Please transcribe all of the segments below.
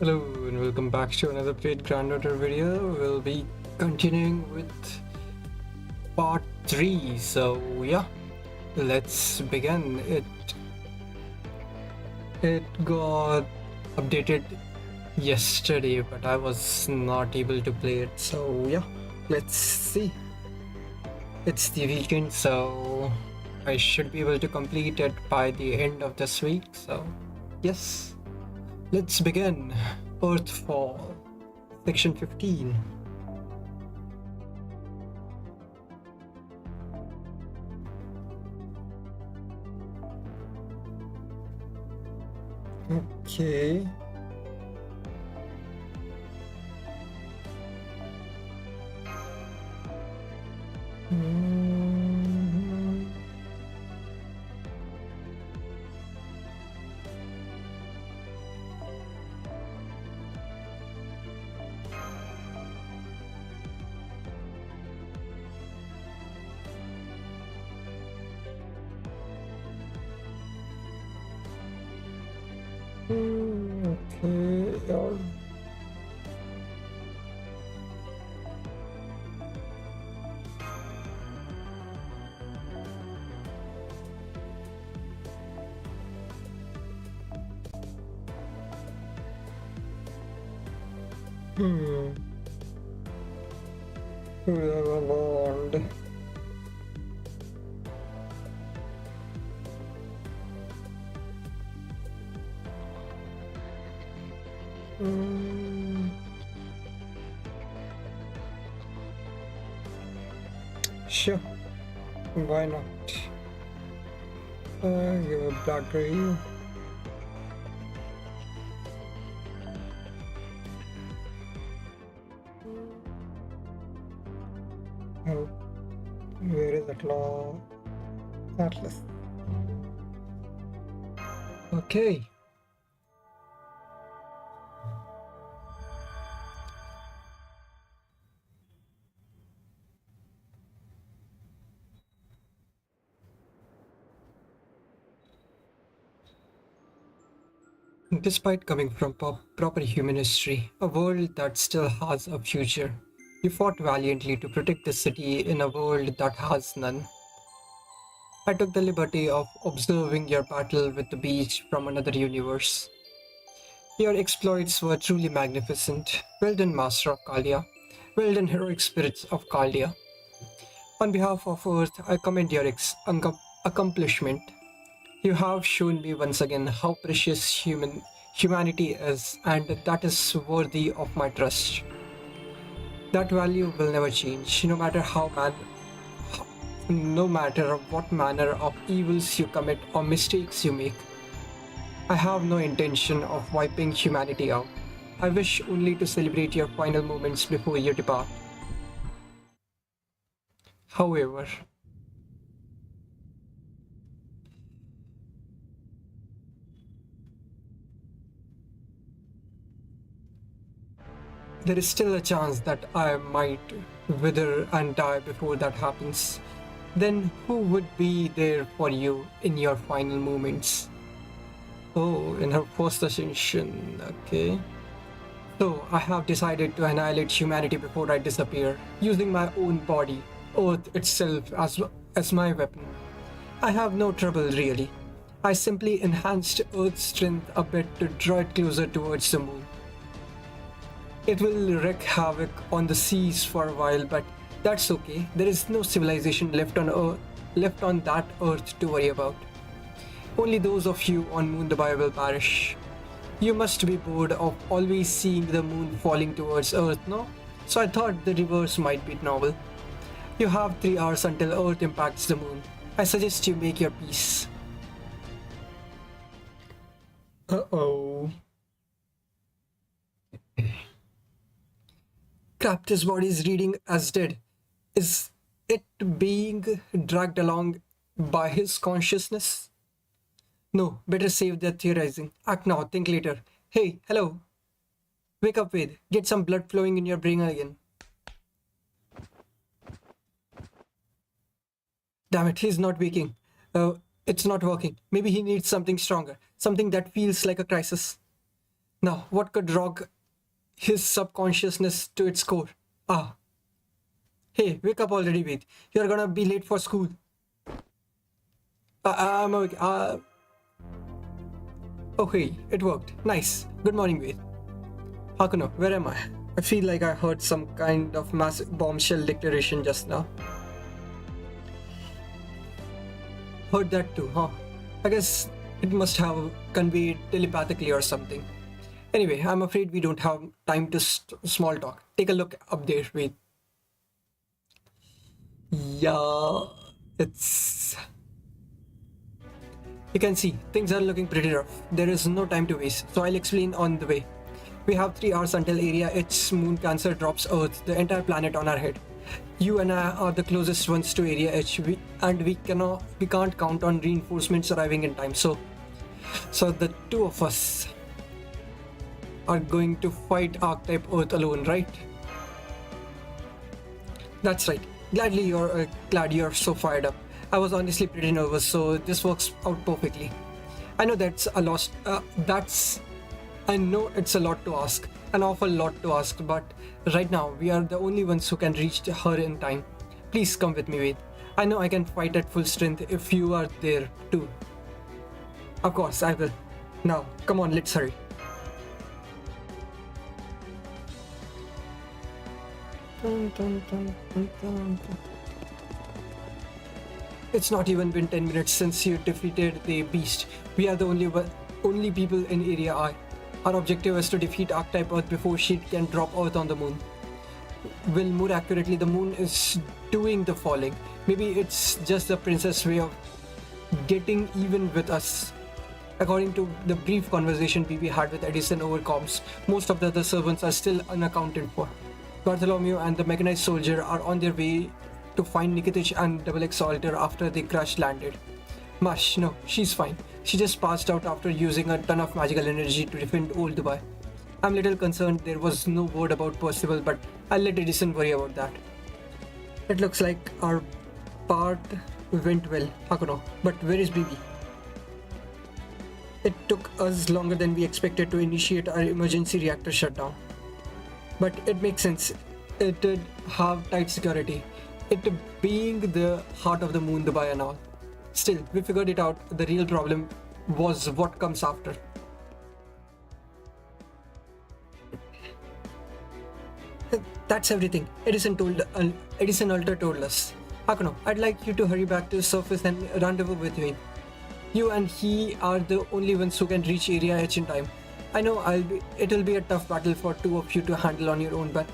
Hello and welcome back to another Paid Granddaughter video. We'll be continuing with part 3. So yeah, let's begin. It got updated yesterday, but I was not able to play it. So yeah, let's see. It's the weekend, so I should be able to complete it by the end of this week. So yes, let's begin. Earthfall, section 15. Okay. Mhm. Okay. Hmm. We have a bond. Hmm. Sure. Why not? Give a blackberry. Oh, where is that law? Atlas. Okay. Despite coming from proper human history, a world that still has a future, you fought valiantly to protect the city in a world that has none. I took the liberty of observing your battle with the beast from another universe. Your exploits were truly magnificent. Well done, Master of Kaldea. Well done, heroic spirits of Kaldea. On behalf of Earth, I commend your accomplishment. You have shown me once again how precious humanity is, and that is worthy of my trust. That value will never change, no matter what manner of evils you commit or mistakes you make. I have no intention of wiping humanity out. I wish only to celebrate your final moments before you depart. However, there is still a chance that I might wither and die before that happens. Then who would be there for you in your final moments? Oh, in her first ascension, okay. So I have decided to annihilate humanity before I disappear, using my own body, Earth itself, as my weapon. I have no trouble really. I simply enhanced Earth's strength a bit to draw it closer towards the moon. It will wreak havoc on the seas for a while, but that's okay. There is no civilization left on that Earth to worry about. Only those of you on Moondabai will perish. You must be bored of always seeing the moon falling towards Earth, no? So I thought the reverse might be novel. You have 3 hours until Earth impacts the moon. I suggest you make your peace. Uh-oh. Crap, his body is reading as dead. Is it being dragged along by his consciousness? No, better save that theorizing. Act now, think later. Hey, hello. Wake up, Wade. Get some blood flowing in your brain again. Damn it, he's not waking. It's not working. Maybe he needs something stronger. Something that feels like a crisis. Now, what could rock his subconsciousness to its core? Ah, hey, wake up already, Ved. You're gonna be late for school. I'm okay. Oh, hey, it worked. Nice. Good morning, Ved. Hakuno, where am I? I feel like I heard some kind of massive bombshell declaration just now. Heard that too, huh? I guess it must have conveyed telepathically or something. Anyway, I'm afraid we don't have time to small talk. Take a look up there, wait. Yeah, it's... You can see, things are looking pretty rough. There is no time to waste, so I'll explain on the way. We have 3 hours until Area H moon Cancer drops Earth, the entire planet on our head. You and I are the closest ones to Area H, we can't count on reinforcements arriving in time. So the two of us are going to fight Archetype Earth alone, right? That's right. Glad you're so fired up. I was honestly pretty nervous, so this works out perfectly. I know I know it's a lot to ask, an awful lot to ask, but right now we are the only ones who can reach her in time. Please come with me, Wade. I know I can fight at full strength if you are there too. Of course, I will. Now, come on, let's hurry. It's not even been 10 minutes since you defeated the beast. We are the only people in Area I. Our objective is to defeat Archetype Earth before she can drop Earth on the moon. Well, more accurately, the moon is doing the falling. Maybe it's just the princess' way of getting even with us. According to the brief conversation we had with Edison over comms, most of the other servants are still unaccounted for. Bartholomew and the mechanized soldier are on their way to find Nikitich and Double X Alter after they crash landed. Mush, no, she's fine. She just passed out after using a ton of magical energy to defend old Dubai. I'm a little concerned there was no word about Percival, but I'll let Edison worry about that. It looks like our part went well, Hakuno, but where is Bibi? It took us longer than we expected to initiate our emergency reactor shutdown. But it makes sense. It did have tight security. It being the heart of the moon, Dubai and all. Still, we figured it out. The real problem was what comes after. That's everything. Edison Alter told us. Hakuno, I'd like you to hurry back to the surface and rendezvous with me. You and he are the only ones who can reach Area H in time. I know it'll be a tough battle for two of you to handle on your own, but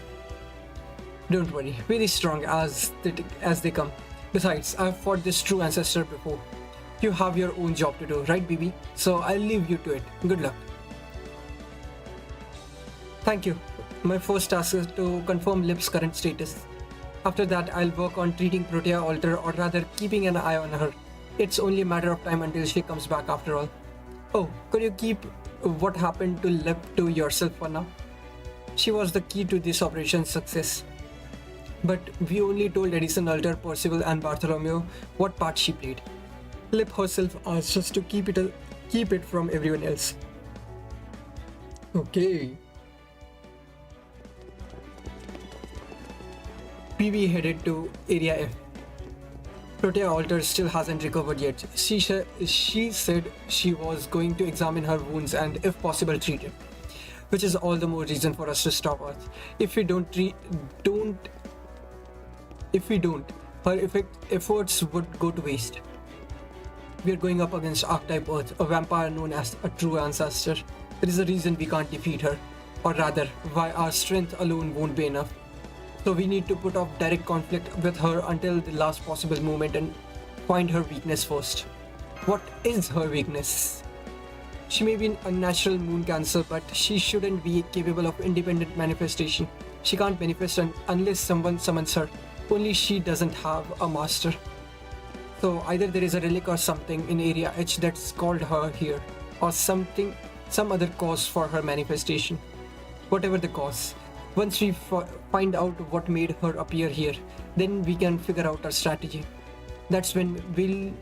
don't worry, very strong as they come. Besides, I've fought this true ancestor before. You have your own job to do, right, Bibi? So I'll leave you to it. Good luck. Thank you. My first task is to confirm Lip's current status. After that, I'll work on treating Protea Alter, or rather keeping an eye on her. It's only a matter of time until she comes back after all. Oh, could you keep what happened to Lip to yourself for now? She was the key to this operation's success. But we only told Edison Alter, Percival and Bartholomew what part she played. Lip herself asked us to keep it from everyone else. Okay. PB headed to Area F. Protea Alter still hasn't recovered yet. She said she was going to examine her wounds and, if possible, treat it. Which is all the more reason for us to stop Earth. If we don't, her efforts would go to waste. We are going up against Archetype Earth, a vampire known as a true ancestor. There is a reason we can't defeat her, or rather, why our strength alone won't be enough. So we need to put off direct conflict with her until the last possible moment and find her weakness first. What is her weakness? She may be an unnatural moon cancer, but she shouldn't be capable of independent manifestation. She can't manifest unless someone summons her. Only she doesn't have a master. So either there is a relic or something in Area H that's called her here, or some other cause for her manifestation. Whatever the cause. Once we find out what made her appear here, then we can figure out our strategy. That's when we'll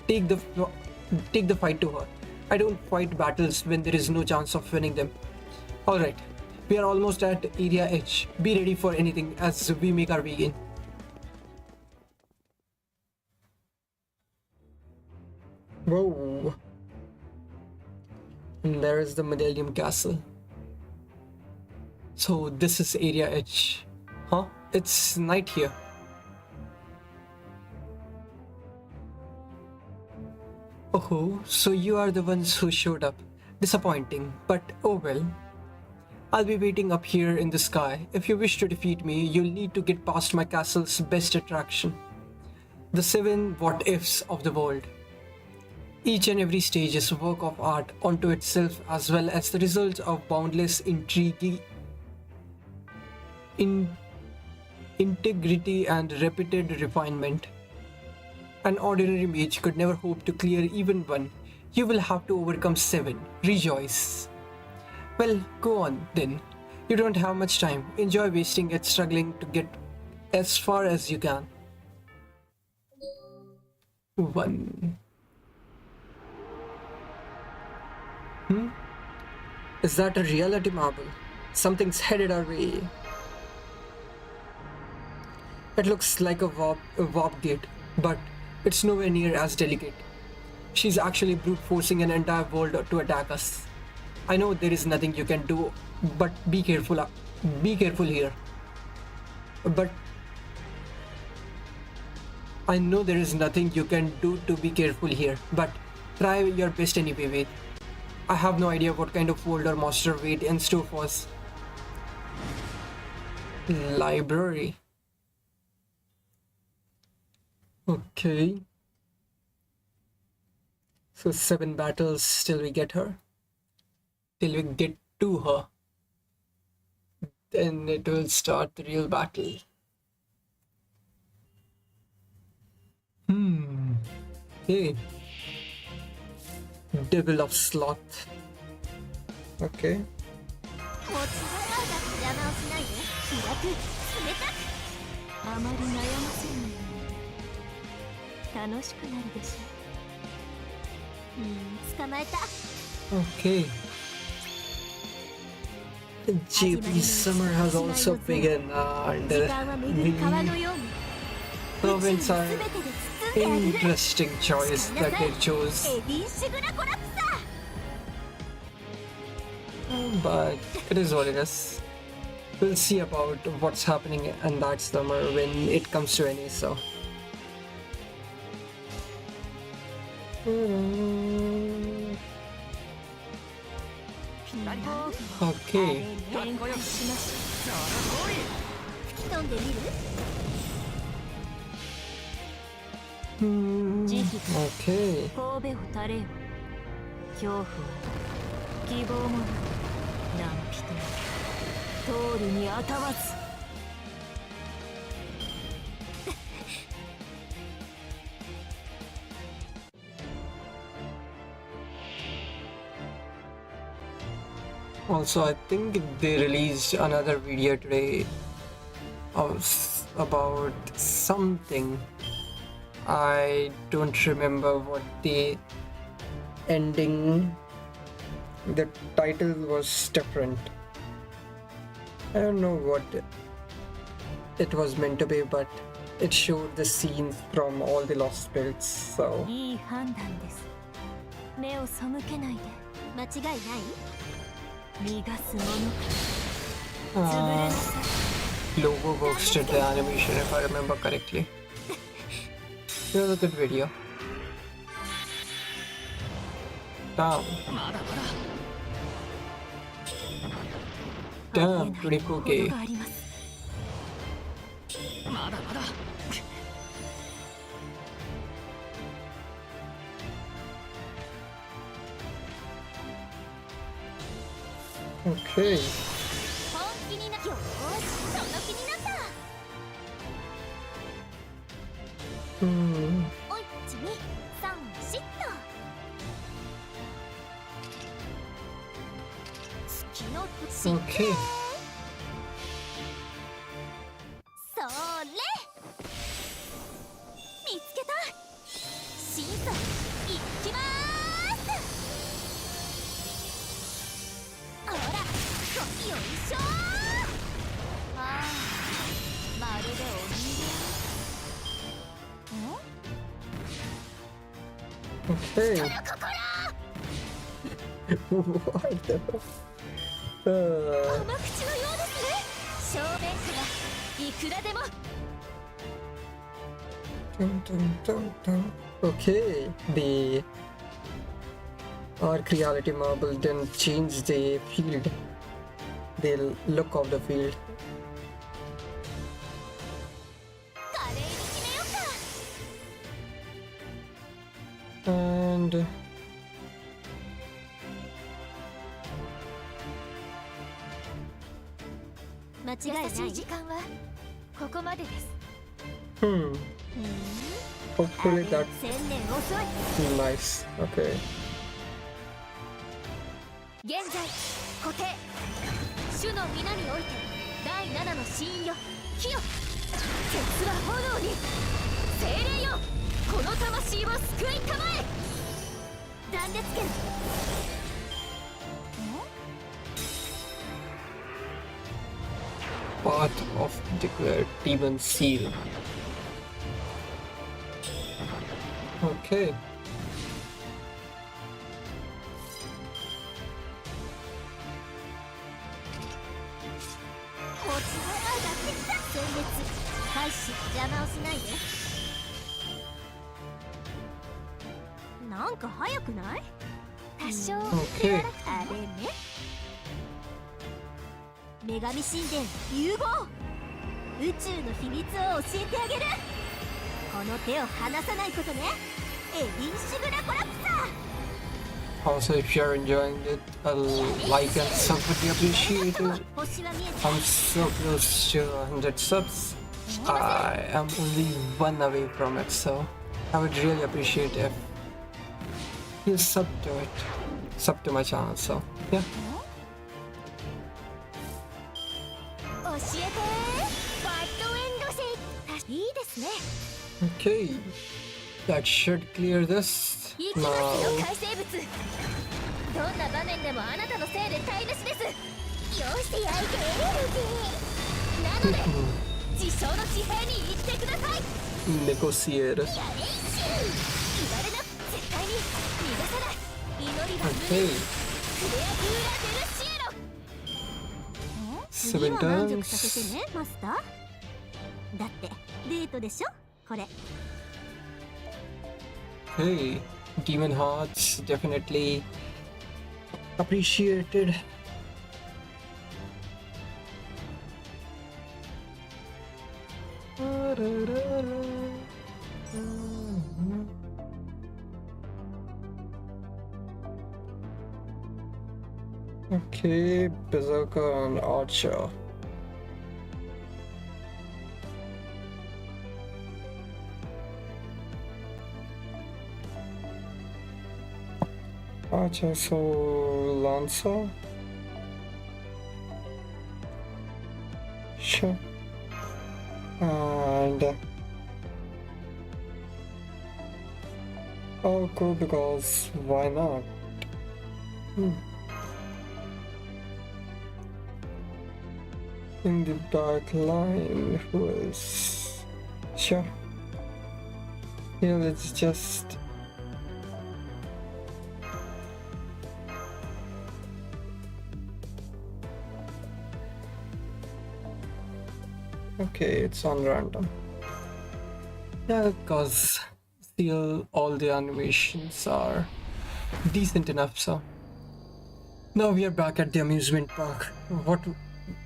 take the fight to her. I don't fight battles when there is no chance of winning them. Alright, we are almost at area H. Be ready for anything as we make our way in. Whoa. And there is the Millennium Castle. So this is area H. Huh? It's night here. Oh, so you are the ones who showed up. Disappointing, but oh well. I'll be waiting up here in the sky. If you wish to defeat me, you'll need to get past my castle's best attraction. The 7 what-ifs of the world. Each and every stage is a work of art unto itself as well as the result of boundless integrity and repeated refinement. An ordinary mage could never hope to clear even one. You will have to overcome 7. Rejoice. Well, go on then. You don't have much time. Enjoy wasting it struggling to get as far as you can. 1. Is that a reality marble? Something's headed our way. It looks like a warp gate, but it's nowhere near as delicate. She's actually brute forcing an entire world to attack us. I know there is nothing you can do, but be careful. Be careful here. But I know there is nothing you can do to be careful here, but try your best anyway. Wait. I have no idea what kind of world or monster wait in store for us. Library. Okay. So 7 battles till we get her. Till we get to her. Then it will start the real battle. Hey. Devil of Sloth. Okay. Okay. JP summer has also begun and the province are interesting choice that they chose. But it is what it is. We'll see about what's happening in that summer when it comes to any so. Okay. Okay. Also, I think they released another video today about something. I don't remember what the ending. The title was different. I don't know what it was meant to be, but it showed the scenes from all the lost spirits. So. Logo Works did the animation, if I remember correctly. It was a good video. Damn, 24K. Okay. Okay. Okay. What the? 甘口のようですね。正面からいくらでも。Dun, dun, dun, dun. Okay, the arc reality marble didn't change the field, the look of the field. 華麗に決めようか。 And間違いない時間はここまでです。 hopefully that's 千年遅い。 nice. Okay. 現在固定。主の皆において第7の死因よ。火よ。鉄は炎に。精霊よ。この魂を救いたまえ。断裂剣。 Path of declared demon seal. Okay. 持ちが上がってきた。戦列開始。邪魔をしないで。なんか早くない？多少 Okay. あれね。女神神殿融合。宇宙の秘密を教えてあげる。この手を離さないことね。エリンシグラコラプサー。 Also, if you're enjoying it, a like and sub would be appreciated. 星は見えて I'm so close to 100 subs. I am only one away from it, so I would really appreciate if you sub to it, sub to my channel. So yeah. 教えて。バッドエンドシェイ。いいですね。 Okay, that should clear this いきますよ now. 怪生物。どんな場面でもあなたのせいで台無しです。よして焼いてエネルギーなので自称の地平に行ってください。 Negotiate. やれいしゅ言われな絶対に逃がさない。祈りが Okay, クレア・ブーラ・デルシエロ。 7 turns. させてねマスター。だってデートでしょこれ。 Hey, Demon Hearts definitely appreciated. Okay, Berserker and Archer. Archer, so Lancer. Sure. And I'll go because why not? In the dark line, who is? Sure. Yeah, let's just. Okay, it's on random. Yeah, because still all the animations are decent enough, so. Now we are back at the amusement park. What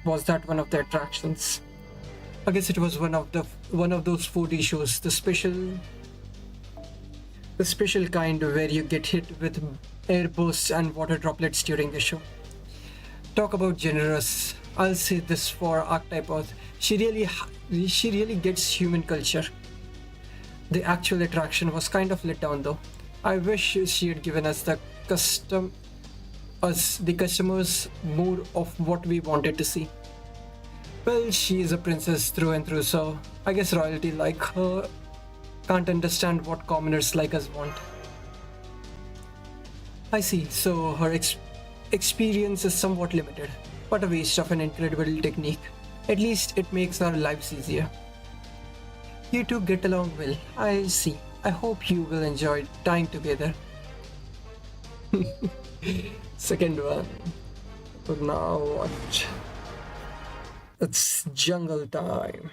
was that one of the attractions? I guess it was one of those 4D shows, the special kind where you get hit with air bursts and water droplets during the show. Talk about generous. I'll say this for Archetype Earth. She really gets human culture. The actual attraction was kind of let down though. I wish she had given us the customers more of what we wanted to see. Well, she is a princess through and through, so I guess royalty like her can't understand what commoners like us want. I see, so her experience is somewhat limited, but a waste of an incredible technique. At least it makes our lives easier. You two get along well, I see. I hope you will enjoy time together. Second one. But now what? It's jungle time.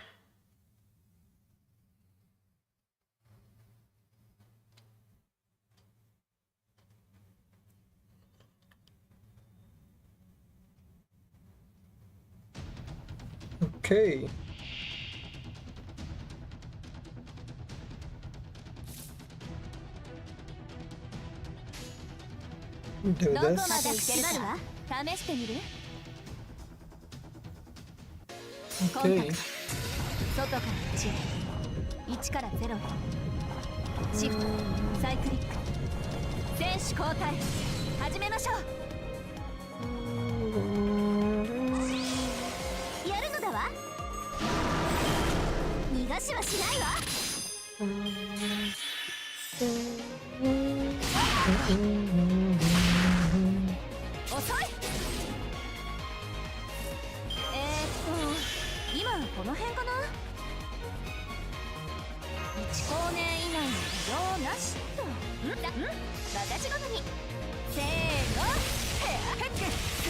Okay. Do どこまで this. 迫るわ試してみる Okay. 外から内へ1から0へシフトサイクリック選手交代始めましょうやるのだわ逃がしはしないわ遅い今この辺かな1光年以内の異常なしと私ごとにせーのヘアヘックス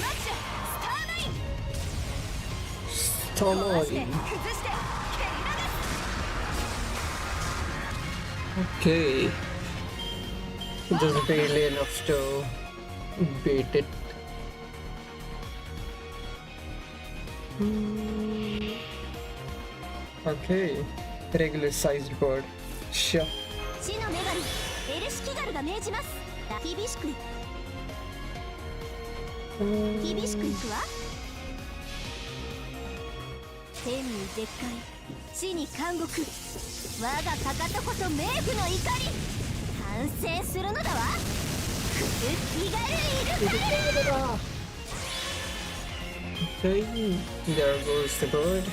マッシュスターナイン Start. 崩して蹴り流す Okay. Just barely enough to beat it. Okay. Regular sized bird. Sure. 死の女神エルシキガルが命じます厳しく厳しくいくわ天に絶海地に監獄我がかかとこそ冥府の怒り反省するのだわイガルイルカル Okay. There goes the bird.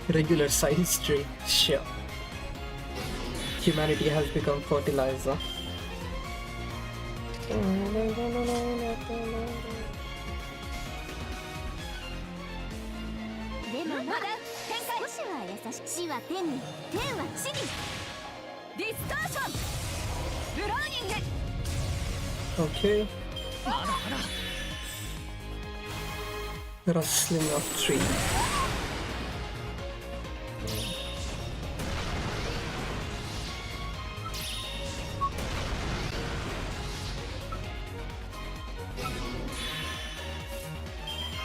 Regular sized tree. Sure. Humanity has become fertilizer. でもまだ展開少しは優しく死は天に天は地にディストーションブローニング Okay. Rustling of tree.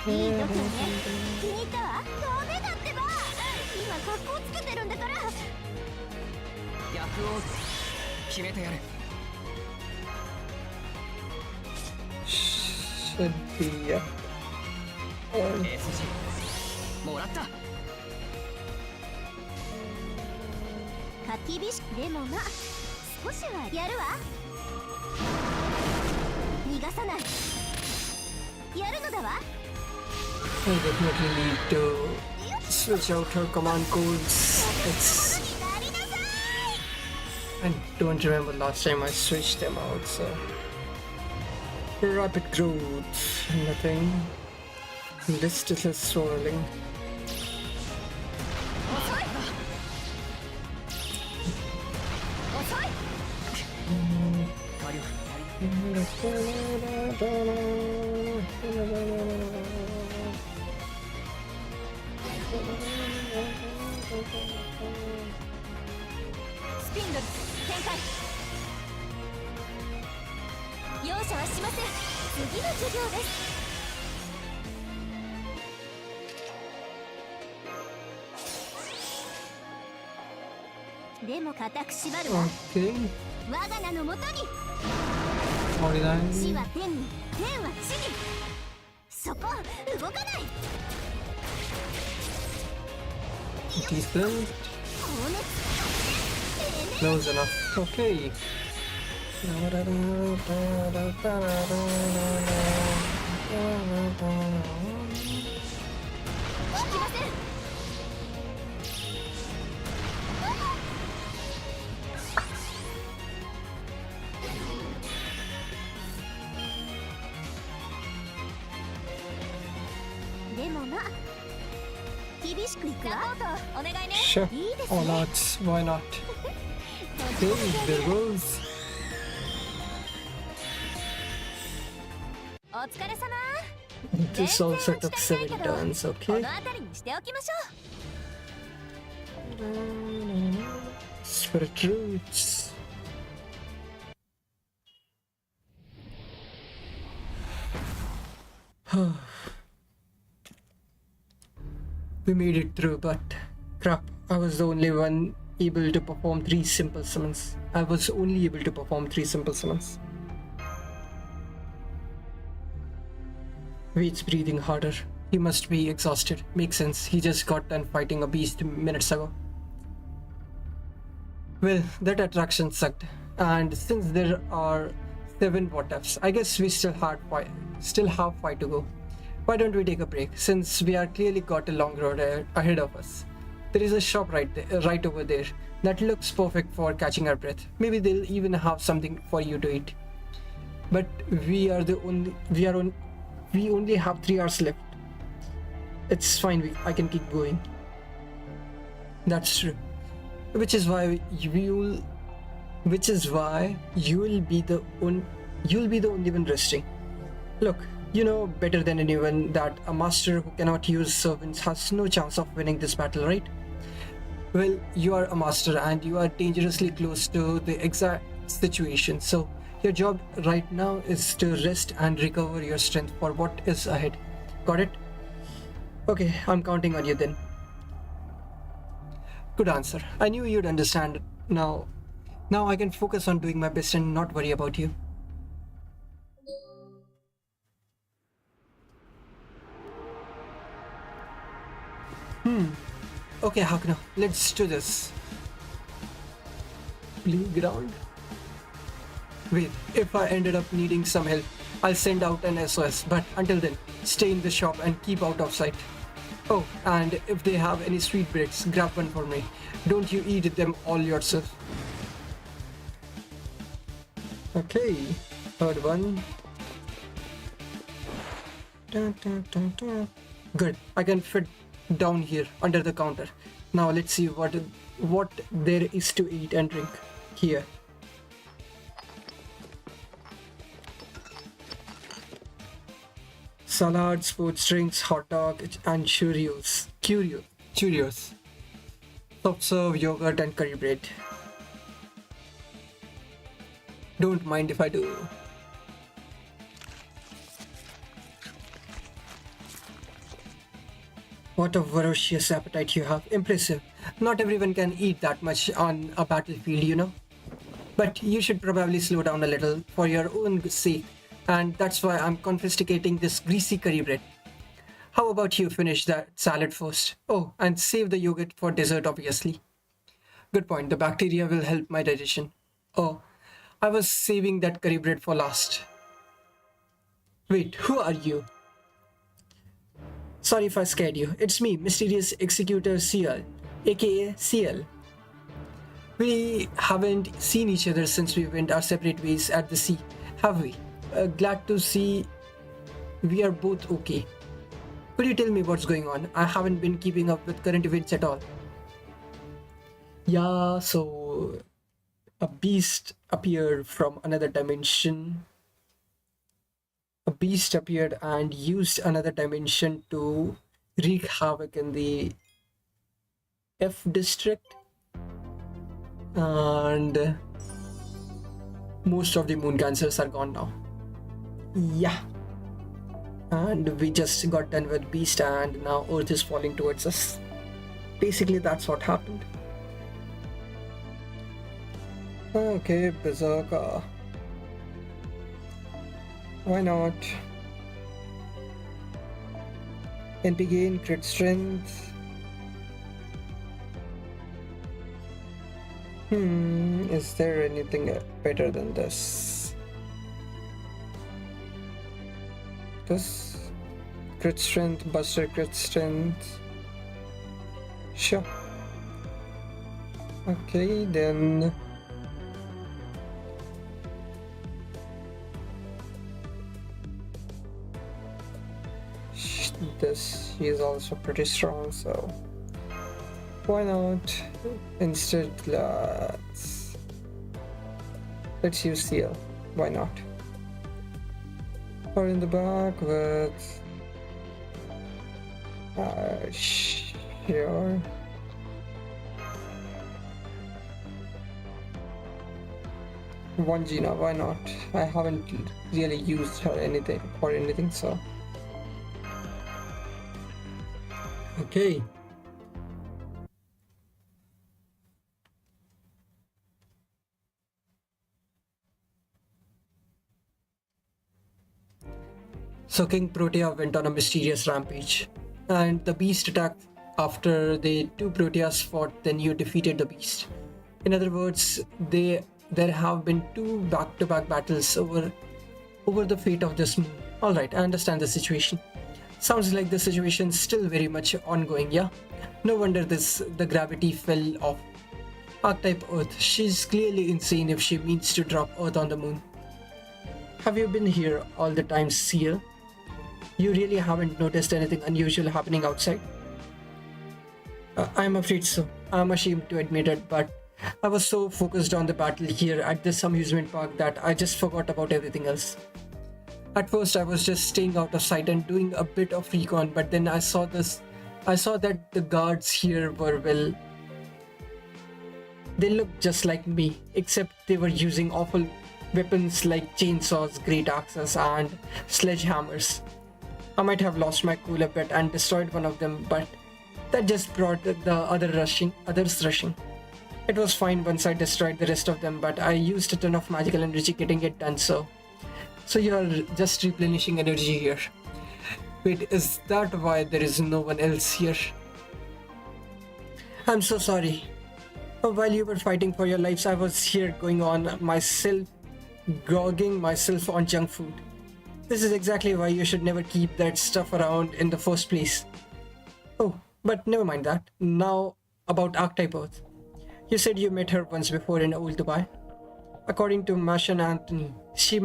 いい度胸ね気に入ったわダメだってば今格好つけてるんだから逆を決めてやる Should be. SG もらったかきびしでもまあ少しはやるわ逃がさないやるのだわ I definitely need to switch out her command codes. It's. I don't remember last time I switched them out, so. Rapid growth, nothing. Listless swirling. 遅い遅いスピンドル展開容赦はしません次の授業ですでも固く縛るわ Okay. 我が名のもとに 49. 死は天に天は地にそこ動かない Decent. 高熱 Close enough. Okay. 引きませんでもまあ厳しくいくわ。お願いね。 Sure. いいです Or ね。 not. Why not? Okay, there goes. お疲れ様。 This also took 7 turns, こ okay? の辺りにしておきましょう。 Spirit roots. We made it through, but crap, I was the only one able to perform 3 simple summons. I was only able to perform 3 simple summons. Wade's breathing harder. He must be exhausted. Makes sense. He just got done fighting a beast minutes ago. Well, that attraction sucked. And since there are 7 what-ifs, I guess we still have 5 to go. Why don't we take a break, since we are clearly got a long road ahead of us. There is a shop right over there that looks perfect for catching our breath. Maybe they'll even have something for you to eat. But we only have 3 hours left. It's fine, I can keep going. That's true. Which is why you'll be the only one resting. Look, you know better than anyone that a master who cannot use servants has no chance of winning this battle, right? Well, you are a master and you are dangerously close to the exact situation, so your job right now is to rest and recover your strength for what is ahead. Got it? Okay, I'm counting on you then. Good answer. I knew you'd understand. Now I can focus on doing my best and not worry about you. Okay, Hakuna, let's do this. Playground? Wait, if I ended up needing some help, I'll send out an SOS, but until then, stay in the shop and keep out of sight. Oh, and if they have any sweet breads, grab one for me. Don't you eat them all yourself. Okay, third one. Dun, dun, dun, dun. Good, I can fit down here under the counter. Now let's see what there is to eat and drink here. Salad, sports drinks, hot dog, and Cheerios. Soft serve, yogurt, and curry bread. Don't mind if I do. What a voracious appetite you have. Impressive. Not everyone can eat that much on a battlefield, you know. But you should probably slow down a little for your own sake. And that's why I'm confiscating this greasy curry bread. How about you finish that salad first? Oh, and save the yogurt for dessert, obviously. Good point. The bacteria will help my digestion. Oh, I was saving that curry bread for last. Wait, who are you? Sorry if I scared you. It's me, Mysterious Executor CL, aka CL. We haven't seen each other since we went our separate ways at the sea, have we? Glad to see we are both okay. Could you tell me what's going on? I haven't been keeping up with current events at all. Yeah, so a beast appeared from another dimension. A beast appeared and used another dimension to wreak havoc in the F district. And most of the moon cancers are gone now. Yeah. And we just got done with Beast and now Earth is falling towards us. Basically, that's what happened. Okay, Berserker. Why not? NP gain, crit strength. Is there anything better than this? This crit strength, buster crit strength. Sure. Okay, then. This She is also pretty strong, so why not? Instead, let's use Seal. Why not? Or in the back with sure. One Gina, why not? I haven't really used her anything, so okay. So King Protea went on a mysterious rampage, and the beast attacked after the two Proteas fought, then you defeated the beast. In other words, there have been two back-to-back battles over the fate of this moon. Alright, I understand the situation. Sounds like the situation's still very much ongoing, yeah? No wonder the gravity fell off. Archetype Earth. She's clearly insane if she means to drop Earth on the moon. Have you been here all the time, Seer? You really haven't noticed anything unusual happening outside? I'm afraid so. I'm ashamed to admit it, but I was so focused on the battle here at this amusement park that I just forgot about everything else. At first I was just staying out of sight and doing a bit of recon, but then I saw that the guards here were, well, they looked just like me, except they were using awful weapons like chainsaws, great axes and sledgehammers. I might have lost my cool a bit and destroyed one of them, but that just brought the others rushing. It was fine once I destroyed the rest of them, but I used a ton of magical energy getting it done, so you're just replenishing energy here. Wait, is that why there is no one else here? I'm so sorry. While you were fighting for your lives, I was here gorging myself on junk food. This is exactly why you should never keep that stuff around in the first place. Oh, but never mind that. Now about Archetype Earth. You said you met her once before in Old Dubai. According to Masha and Anthony, she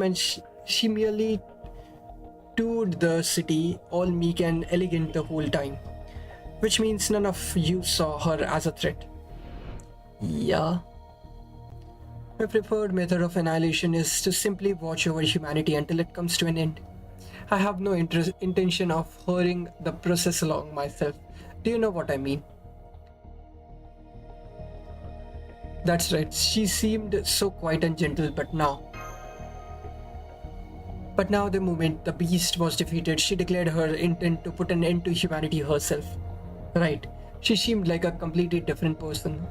merely toured the city all meek and elegant the whole time, which means none of you saw her as a threat. Yeah. My preferred method of annihilation is to simply watch over humanity until it comes to an end. I have no intention of hurrying the process along myself. Do you know what I mean? That's right, she seemed so quiet and gentle, but now the moment the beast was defeated, she declared her intent to put an end to humanity herself. Right, she seemed like a completely different person.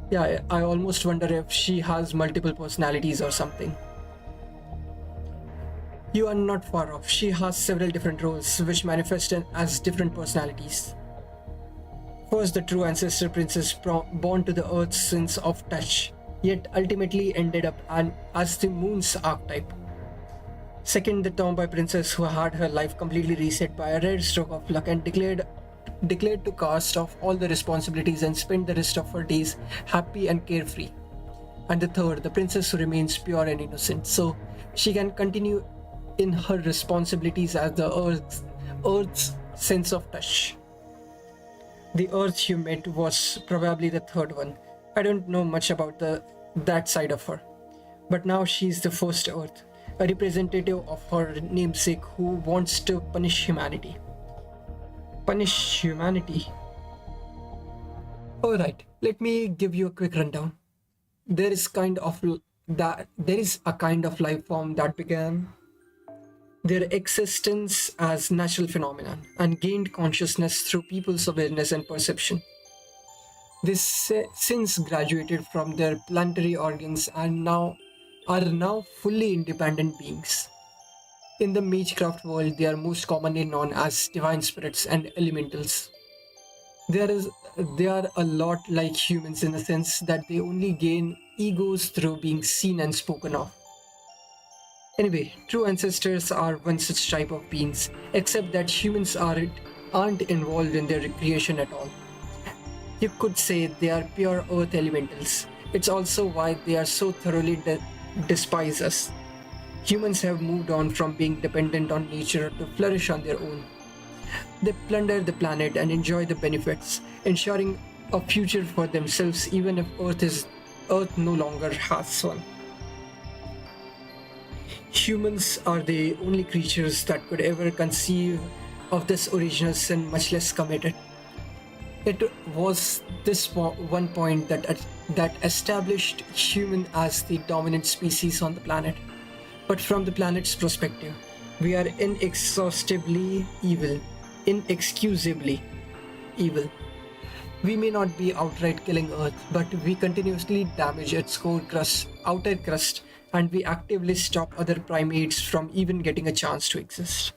Yeah, I almost wonder if she has multiple personalities or something. You are not far off. She has several different roles which manifest as different personalities. First, the true ancestor princess born to the earth's sense of touch, yet ultimately ended up as the moon's archetype. Second, the tomboy princess who had her life completely reset by a rare stroke of luck and declared to cast off all the responsibilities and spend the rest of her days happy and carefree. And the third, the princess who remains pure and innocent, so she can continue in her responsibilities as the earth's sense of touch. The earth you met was probably the third one. I don't know much about that side of her, but now she's the first earth, a representative of her namesake who wants to punish humanity. Punish humanity? Alright, let me give you a quick rundown. There is a kind of life form that began their existence as natural phenomenon and gained consciousness through people's awareness and perception. This since graduated from their planetary organs and are now fully independent beings. In the Magecraft world, they are most commonly known as divine spirits and elementals. They are a lot like humans in the sense that they only gain egos through being seen and spoken of. Anyway, true ancestors are one such type of beings, except that humans aren't involved in their creation at all. You could say they are pure earth elementals. It's also why they are so thoroughly despise us. Humans have moved on from being dependent on nature to flourish on their own. They plunder the planet and enjoy the benefits, ensuring a future for themselves even if Earth no longer has one. Humans are the only creatures that could ever conceive of this original sin, much less commit it. It was this one point that established human as the dominant species on the planet. But from the planet's perspective, we are inexhaustibly evil, inexcusably evil. We may not be outright killing Earth, but we continuously damage its outer crust, and we actively stop other primates from even getting a chance to exist.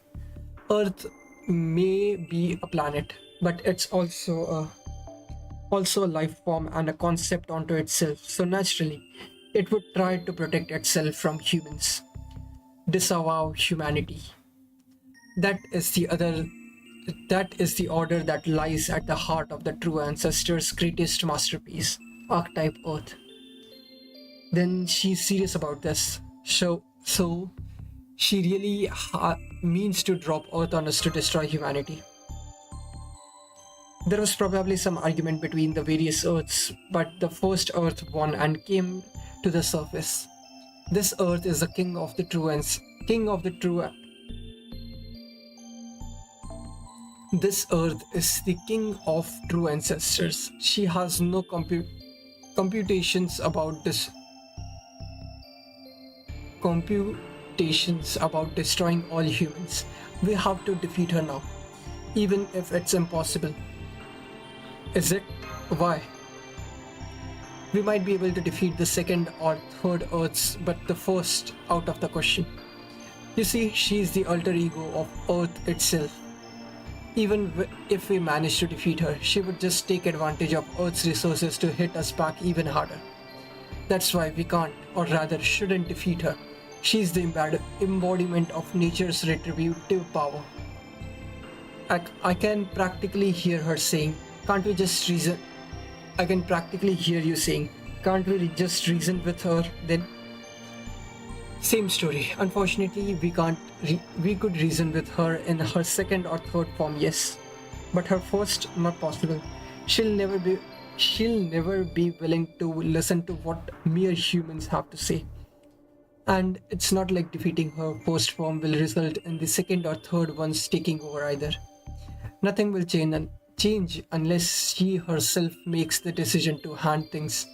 Earth may be a planet, but it's also a life form and a concept unto itself. So naturally, it would try to protect itself from humans, disavow humanity. That is the other. That is the order that lies at the heart of the true ancestor's greatest masterpiece, Archetype Earth. Then she's serious about this. So she really means to drop Earth on us to destroy humanity. There was probably some argument between the various Earths, but the first Earth won and came to the surface. This Earth is the king of the true king of the true. This Earth is the king of true ancestors. She has no computations about destroying all humans. We have to defeat her now, even if it's impossible. Is it? Why? We might be able to defeat the second or third Earths, but the first out of the question. You see, she is the alter ego of Earth itself. Even if we manage to defeat her, she would just take advantage of Earth's resources to hit us back even harder. That's why we can't, or rather shouldn't, defeat her. She's the embodiment of nature's retributive power. I can practically hear her saying, can't we just reason? I can practically hear you saying, can't we just reason with her then? Same story. Unfortunately, we can't. We could reason with her in her second or third form, yes, but her first, not possible. She'll never be willing to listen to what mere humans have to say. And it's not like defeating her first form will result in the second or third ones taking over either. Nothing will change unless she herself makes the decision to hand things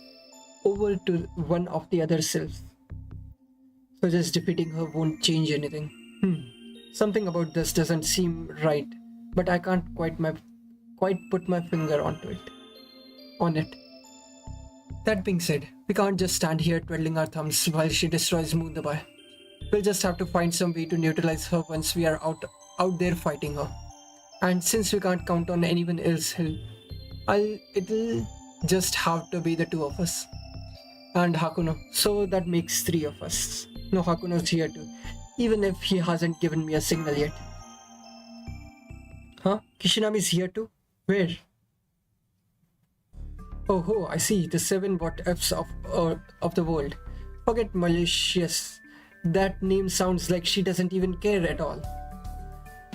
over to one of the other selves. So just defeating her won't change anything. Something about this doesn't seem right, but I can't quite put my finger on it. That being said, we can't just stand here twiddling our thumbs while she destroys Moondabai. We'll just have to find some way to neutralize her once we are out there fighting her. And since we can't count on anyone else, it'll just have to be the two of us. And Hakuno, so that makes three of us. No, Hakuno's here too, even if he hasn't given me a signal yet. Huh? Kishinami's here too? Where? Oh, I see, the 7 what-ifs of the world. Forget malicious. That name sounds like she doesn't even care at all.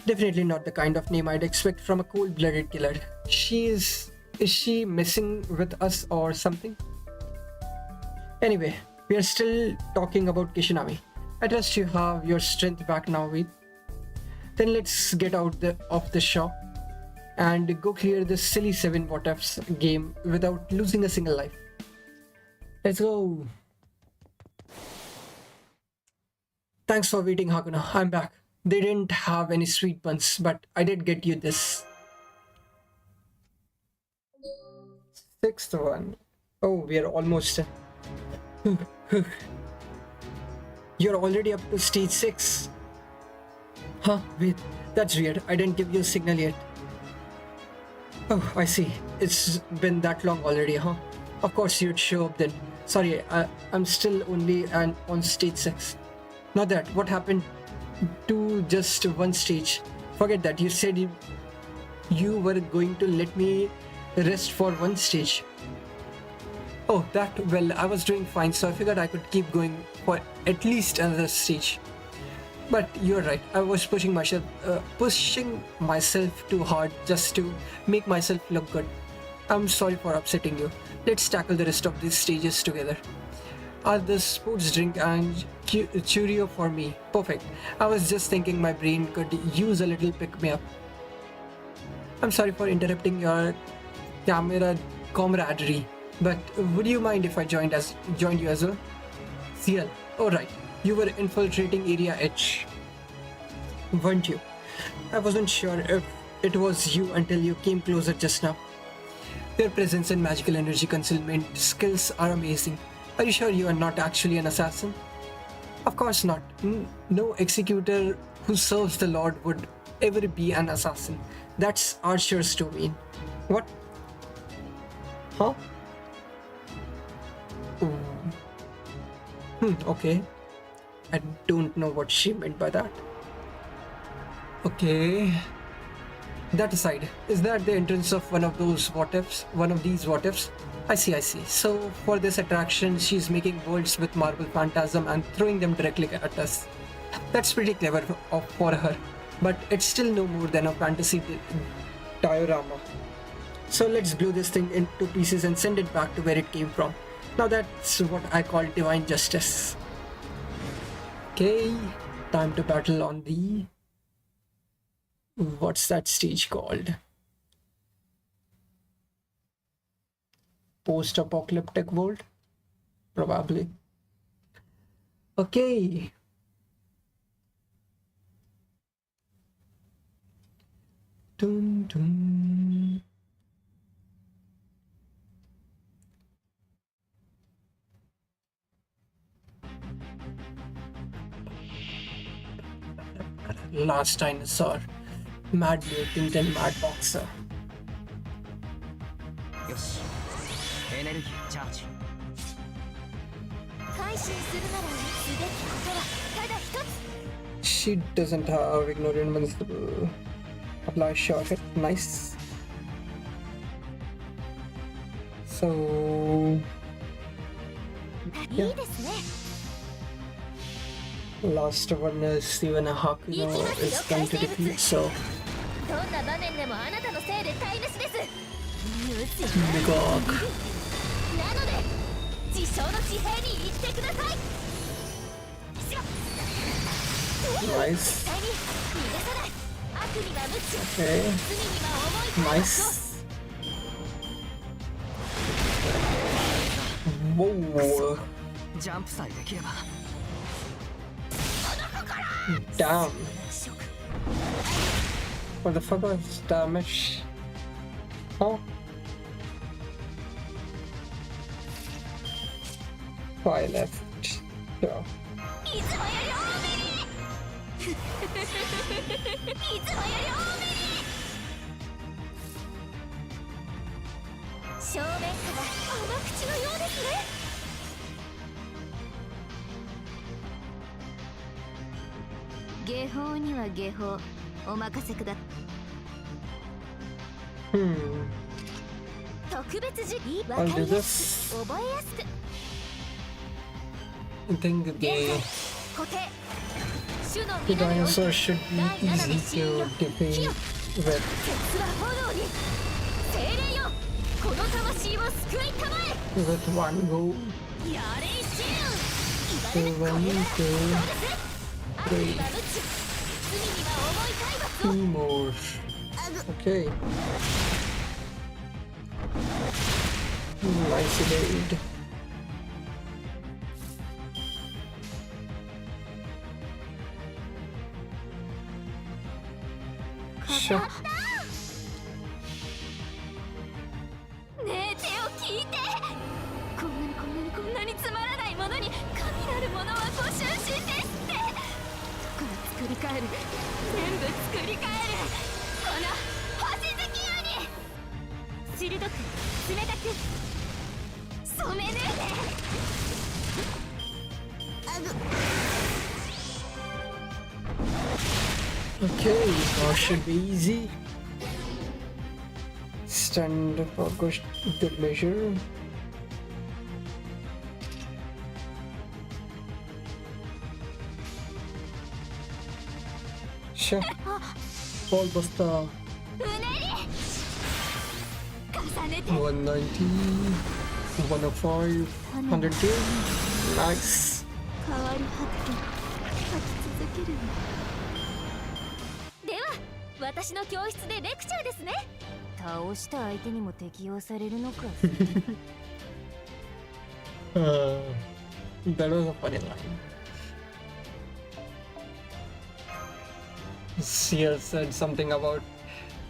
Definitely not the kind of name I'd expect from a cold-blooded killer. Is she messing with us or something? Anyway, we are still talking about Kishinami. I trust you have your strength back now, Veed. Then let's get out of the shop and go clear this silly 7 what-ifs game without losing a single life. Let's go. Thanks for waiting, Hakuna. I'm back. They didn't have any sweet buns, but I did get you this. 6th one. Oh, we are almost done. You're already up to stage 6. Huh, wait, that's weird. I didn't give you a signal yet. Oh, I see. It's been that long already, huh? Of course you'd show up then. Sorry, I'm still only on stage 6. Not that. What happened to just one stage? Forget that. You said you were going to let me rest for one stage. Oh, well, I was doing fine, so I figured I could keep going for at least another stage. But you're right. I was pushing myself too hard just to make myself look good. I'm sorry for upsetting you. Let's tackle the rest of these stages together. Are the sports drink and Cheerio for me? Perfect. I was just thinking my brain could use a little pick me up. I'm sorry for interrupting your camera camaraderie, but would you mind if I joined you as well? CL. Oh right. You were infiltrating Area H, weren't you? I wasn't sure if it was you until you came closer just now. Your presence and magical energy concealment skills are amazing. Are you sure you are not actually an assassin? Of course not. No executor who serves the Lord would ever be an assassin. That's Archer's domain. What? Huh? Okay. I don't know what she meant by that. Okay. That aside, is that the entrance of one of these what ifs? I see. So for this attraction, she's making worlds with marble phantasm and throwing them directly at us. That's pretty clever for her, but it's still no more than a fantasy diorama. So let's blow this thing into pieces and send it back to where it came from. Now that's what I call divine justice. Okay, time to battle on the... What's that stage called? Post-apocalyptic world? Probably. Okay. Dun, dun. Last dinosaur. Mad mutant and mad boxer. よしエネルギーチャージ改心するならすべきことはただ一つ She doesn't have ignorant invincible. Apply short hit. Nice. So いいですね last one is Steven Hakuno is going to defeat, so どんな場面でもあなたのせいで台無しです Migog. なので自称の地平に行ってください Nice. 絶対に逃がさない悪には無知 Okay. 罪には重い Nice. Whoa. ジャンプさえできれば Damn. What the fuck was damage? Huh? Why left? Yeah. いつもより多めにいつもより多めに正面から甘口のようですね下法には下法お任せくだ 特別時期わか I'll do りやす this. く覚えやすく I think the 現在固定主の the 皆において dinosaur should be 第7の easy 信 to よ defeat 火よ with. 鉄は炎に精霊よこの魂を救いたまえ With one go. やれいしゅん言われなくこれなら One, どう two, です悪 three. には無知罪には重い体罰を Two more. Okay. Nice evade. Sure. ねえ手を聞いてこんなにつまらないものに神なるものはご就寝ですってだから作り変える全部作り変えるこの星月夜に鋭く冷たく染め抜いてOkay, now should be easy. Stand for good measure. Sure. Ball buster. うねり重ねて 190, 105, 100k. Nice. 変わり果てて書き続けるよでは私の教室でレクチャーですね倒した相手にも適用されるのか That was a funny line. Seer said something about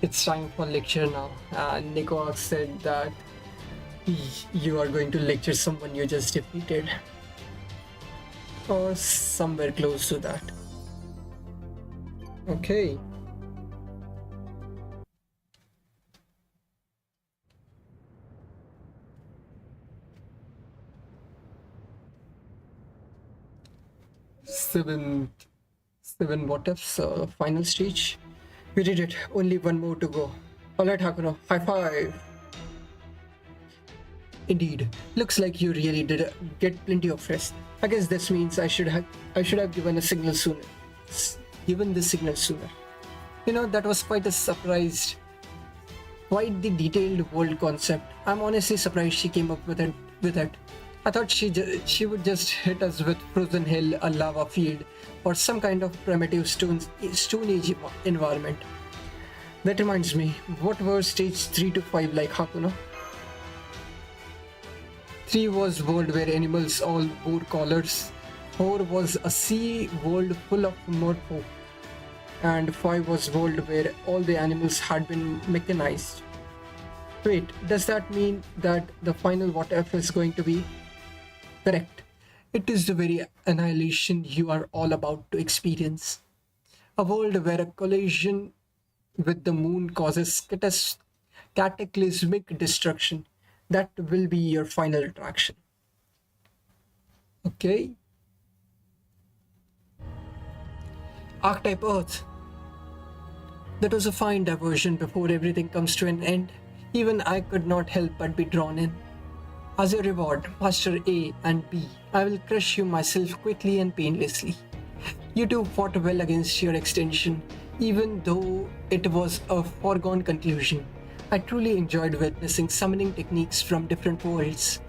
it's time for lecture now. And Nico said that you are going to lecture someone you just defeated. Or somewhere close to that. Okay. Seven what ifs, final stage. We did it. Only one more to go. Alright, Hakuno. High five. Indeed. Looks like you really did get plenty of rest. I guess this means I should have given a signal sooner. Given the signal sooner. You know, that was quite a surprise. Quite the detailed world concept. I'm honestly surprised she came up with it. I thought she would just hit us with frozen hill, a lava field, or some kind of primitive Stone Age environment. That reminds me, what were stage 3 to 5 like, Hakuno? 3 was world where animals all wore collars. 4 was a sea world full of merfolk. And 5 was world where all the animals had been mechanized. Wait, does that mean that the final what if is going to be? Correct. It is the very annihilation you are all about to experience. A world where a collision with the moon causes cataclysmic destruction. That will be your final attraction. Okay. Archetype Earth. That was a fine diversion before everything comes to an end. Even I could not help but be drawn in. As your reward, Master A and B, I will crush you myself quickly and painlessly. You two fought well against your extension, even though it was a foregone conclusion. I truly enjoyed witnessing summoning techniques from different worlds.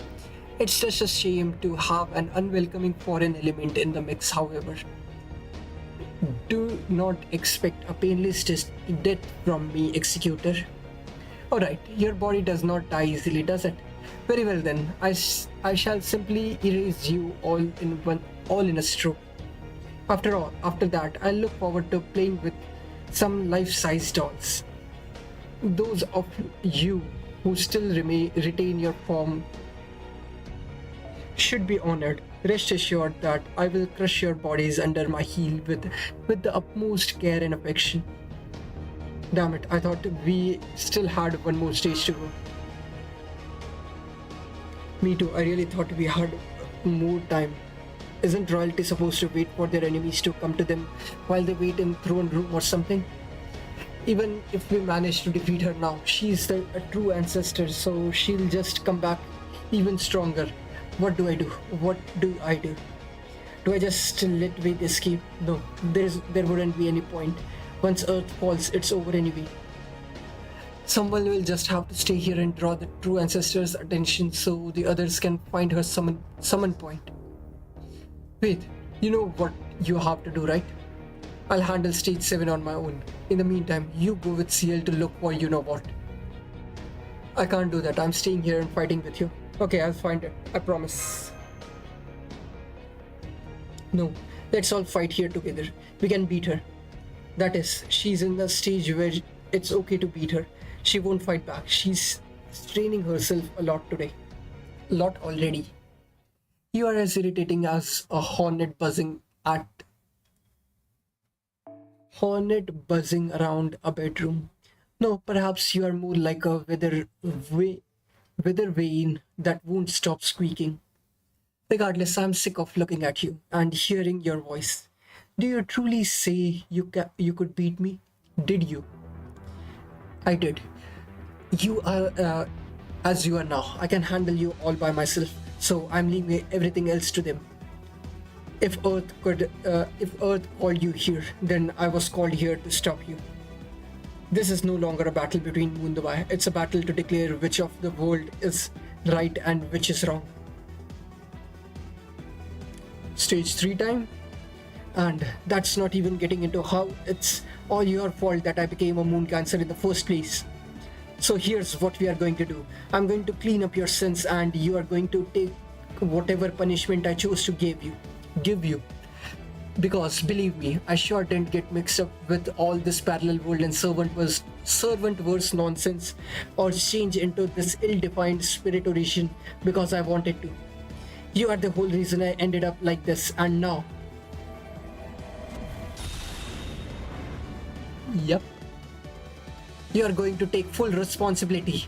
It's just a shame to have an unwelcoming foreign element in the mix, however. Do not expect a painless death from me, Executor. Alright, your body does not die easily, does it? Very well then, I shall simply erase you all in a stroke. After that, I'll look forward to playing with some life-size dolls. Those of you who still retain your form should be honored. Rest assured that I will crush your bodies under my heel with the utmost care and affection. Damn it, I thought we still had one more stage to go. Me too, I really thought we had more time. Isn't royalty supposed to wait for their enemies to come to them while they wait in throne room or something? Even if we manage to defeat her now, she's a true ancestor, so she'll just come back even stronger. What do I do? What do I do? Do I just let Wade escape? No, there wouldn't be any point. Once Earth falls, it's over anyway. Someone will just have to stay here and draw the true ancestor's attention so the others can find her summon point. Wait, you know what you have to do, right? I'll handle stage 7 on my own. In the meantime, you go with CL to look for you know what. I can't do that. I'm staying here and fighting with you. Okay, I'll find it. I promise. No, let's all fight here together. We can beat her. That is, she's in the stage where it's okay to beat her. She won't fight back. She's straining herself a lot today. A lot already. You are as irritating as a hornet buzzing around a bedroom. No, perhaps you are more like a weather vane that won't stop squeaking. Regardless, I'm sick of looking at you and hearing your voice. Do you truly say you could beat me? Did you? I did. You are as you are now. I can handle you all by myself, so I'm leaving everything else to them. If Earth called you here, then I was called here to stop you. This is no longer a battle between Mundawai. It's a battle to declare which of the world is right and which is wrong. Stage 3 time. And that's not even getting into how it's all your fault that I became a moon cancer in the first place. So here's what we are going to do. I'm going to clean up your sins and you are going to take whatever punishment I chose to give you. Because believe me, I sure didn't get mixed up with all this parallel world and servant verse nonsense or change into this ill-defined spirit origin because I wanted to. You are the whole reason I ended up like this, and now. Yep. You are going to take full responsibility.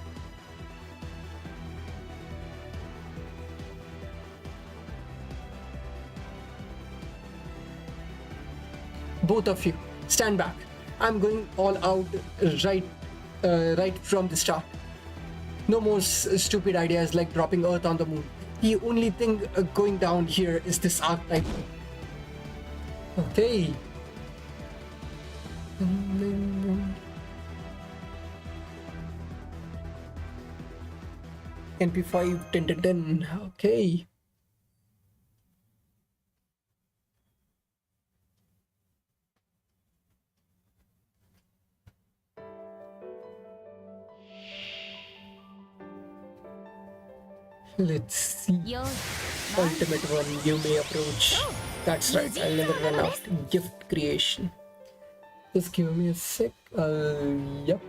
Both of you, stand back. I'm going all out right from the start. No more stupid ideas like dropping Earth on the moon. The only thing going down here is this archetype. Okay. NP5 10. Okay. Let's see. Ultimate one, you may approach. That's right, I'll never run out. Gift creation. Just give me a sec. Yep.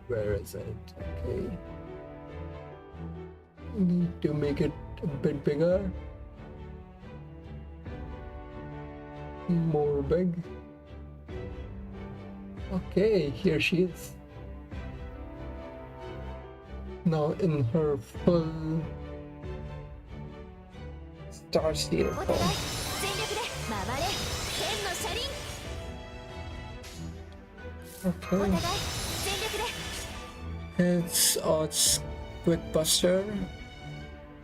Where is it? Okay. Need to make it a bit bigger. More big. Okay, here she is. Now in her full star seer form. Okay. It's odds quick buster.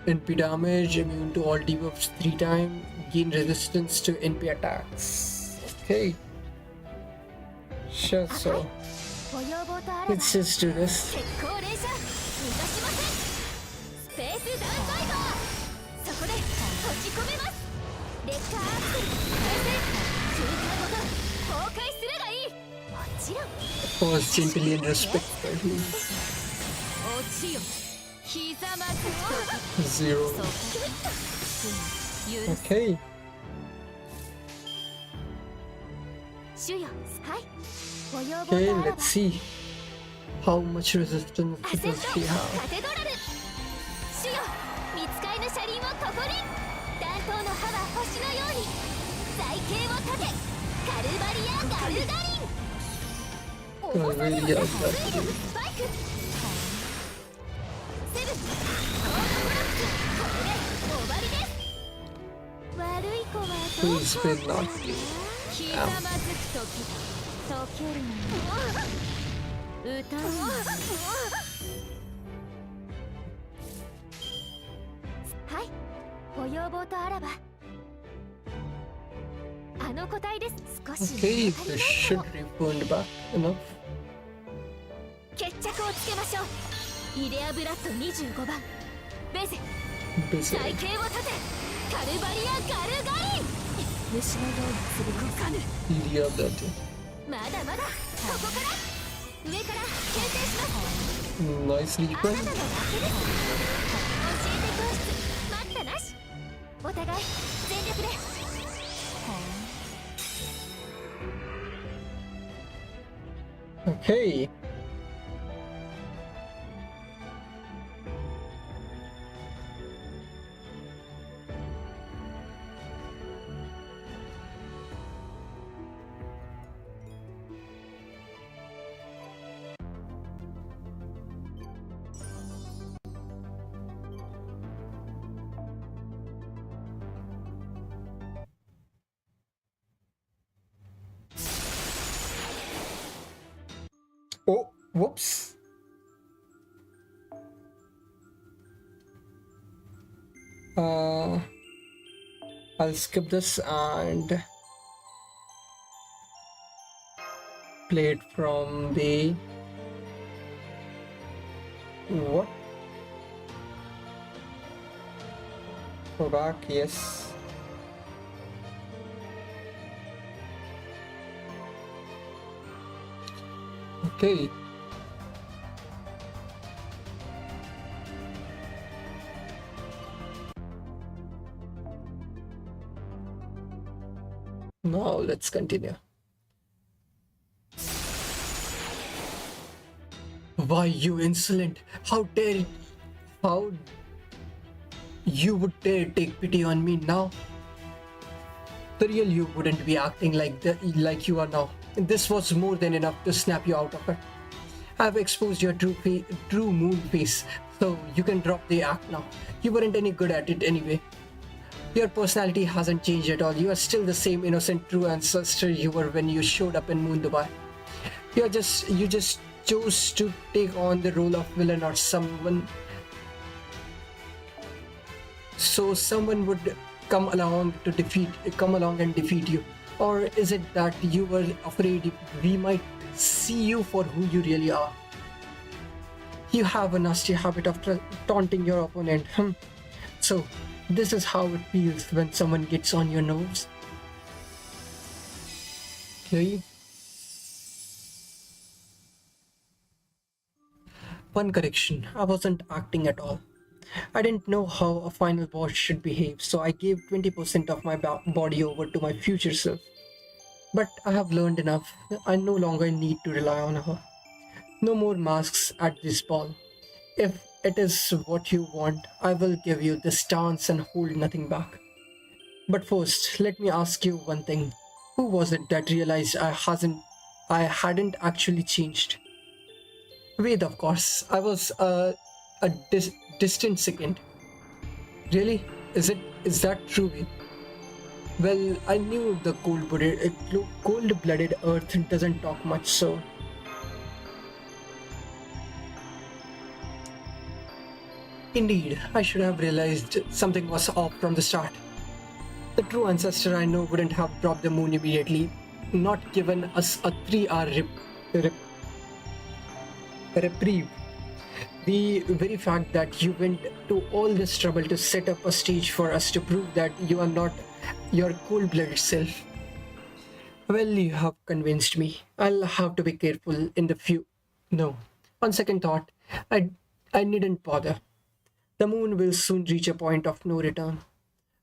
NP damage, immune to all debuffs 3 times, gain resistance to NP attacks. Okay. Sure, so let's just do this. Pause gently and respectfully. 0. Okay. Okay, let's see how much resistance does she have. Please be lucky. Okay, this should refund back enough. 決着をつけましょう。イデアブラッド25番ベゼ最形を立てカルバリア・ガルガリン虫のようにつぶ動かぬイデアブラッドまだまだここから上から牽制しますナイスリーコンあなたの楽です教えて教室待ったなしお互い全力で Okay. Oh, whoops. Uh, I'll skip this and play it from the what? Go back, yes. Okay. Now let's continue. Why, you insolent! How you would dare take pity on me now? The real you wouldn't be acting like you are now. This was more than enough to snap you out of it. I've exposed your true moon face, so you can drop the act now. You weren't any good at it anyway. Your personality hasn't changed at all. You are still the same innocent true ancestor you were when you showed up in Moon Dubai. You just chose to take on the role of villain or someone, so someone would come along and defeat you. Or is it that you were afraid we might see you for who you really are? You have a nasty habit of taunting your opponent. So this is how it feels when someone gets on your nerves. Okay. One correction, I wasn't acting at all. I didn't know how a final boss should behave, so I gave 20% of my body over to my future self. But I have learned enough. I no longer need to rely on her. No more masks at this ball. If it is what you want, I will give you this dance and hold nothing back. But first, let me ask you one thing. Who was it that realized I hadn't actually changed? Wait, of course. I was a distant second. Really? Is that true, Ved? Well, I knew the cold-blooded Earth doesn't talk much, so indeed, I should have realized something was off from the start. The true ancestor I know wouldn't have dropped the moon immediately, not given us a 3-hour reprieve. The very fact that you went to all this trouble to set up a stage for us to prove that you are not your cold-blooded self. Well, you have convinced me. I'll have to be careful in the few. No. On second thought, I needn't bother. The moon will soon reach a point of no return.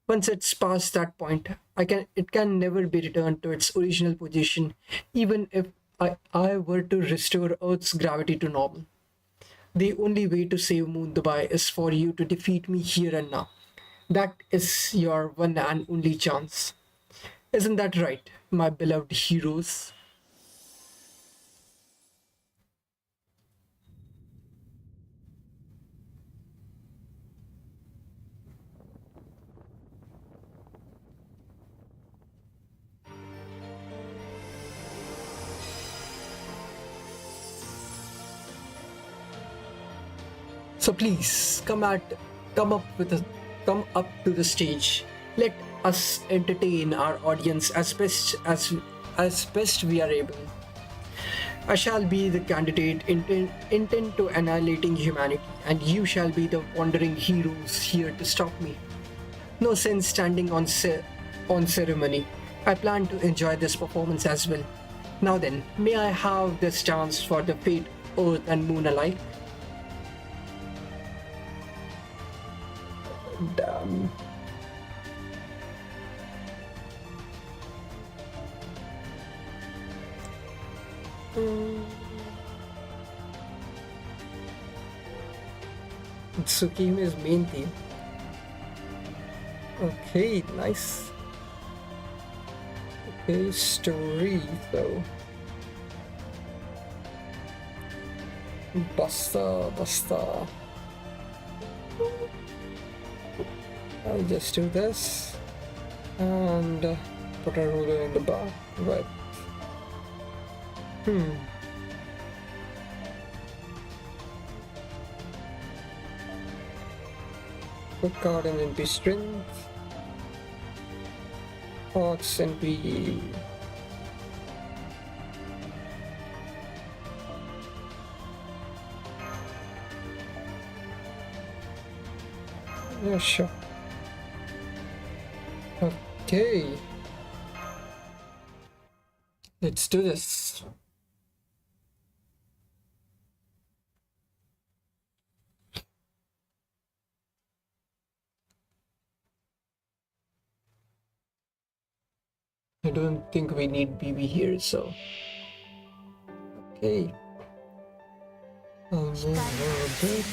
Once it's past that point, it can never be returned to its original position, even if I were to restore Earth's gravity to normal. The only way to save Moon Dubai is for you to defeat me here and now. That is your one and only chance. Isn't that right, my beloved heroes? So please come up to the stage. Let us entertain our audience as best we are able. I shall be the candidate intent to annihilating humanity, and you shall be the wandering heroes here to stop me. No sense standing on ceremony. I plan to enjoy this performance as well. Now then, may I have this chance for the fate, Earth and Moon alike? Damn. Tsukime's main theme. Okay, nice. Okay, story though. Basta. I'll just do this and put a ruler in the back. Right. Quick card and NP strength. Thoughts NP. Yeah, sure. Okay. Let's do this. I don't think we need BB here, so okay. I'll move a bit.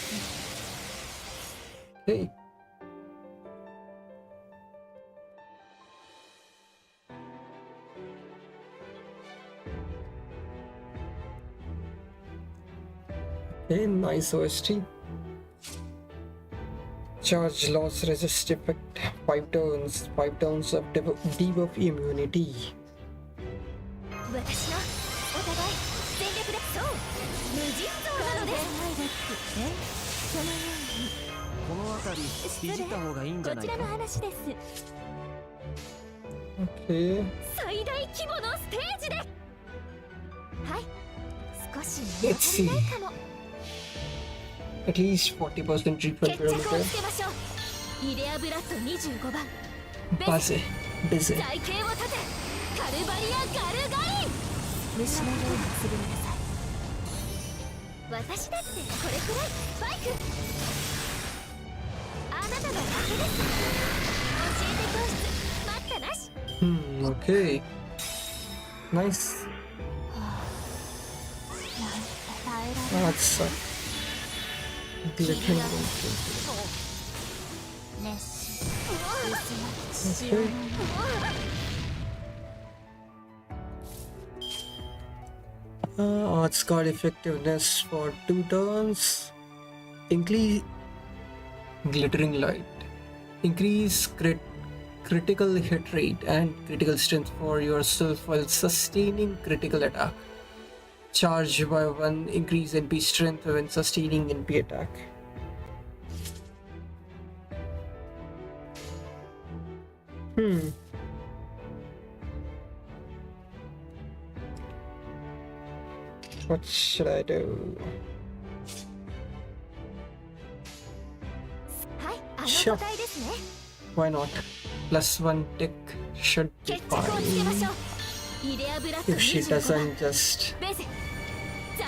Okay. Okay, nice OST. Charge loss resist effect 5 turns of debuff immunity. 私のお互い全力でそう無尽蔵なのですそのようにこの辺りいじった方がいいんじゃないか。こちらの話です Okay. 最大規模のステージではい少し Let's see. ないかも At least 40% 決 refund 着を per つけましょうイデアブラッド25番 Busy. 財形を立てカルバリア・ガルガリン虫のようにつぶれなさい私だってこれくらいスパイクあなたの負けです教えて教室待ったなし Okay. Nice. 耐えられ That's glittering. 熱し薄ま Okay. Arts card effectiveness for 2 turns. Increase glittering light. Increase critical hit rate and critical strength for yourself while sustaining critical attack. Charge by 1, increase NP strength when sustaining NP attack. What should I do? はいあの Sure. 答えですね Why not? +1 tick should be 決着をつけましょ fine. うイデアブラッド If she 25番 doesn't just ベゼ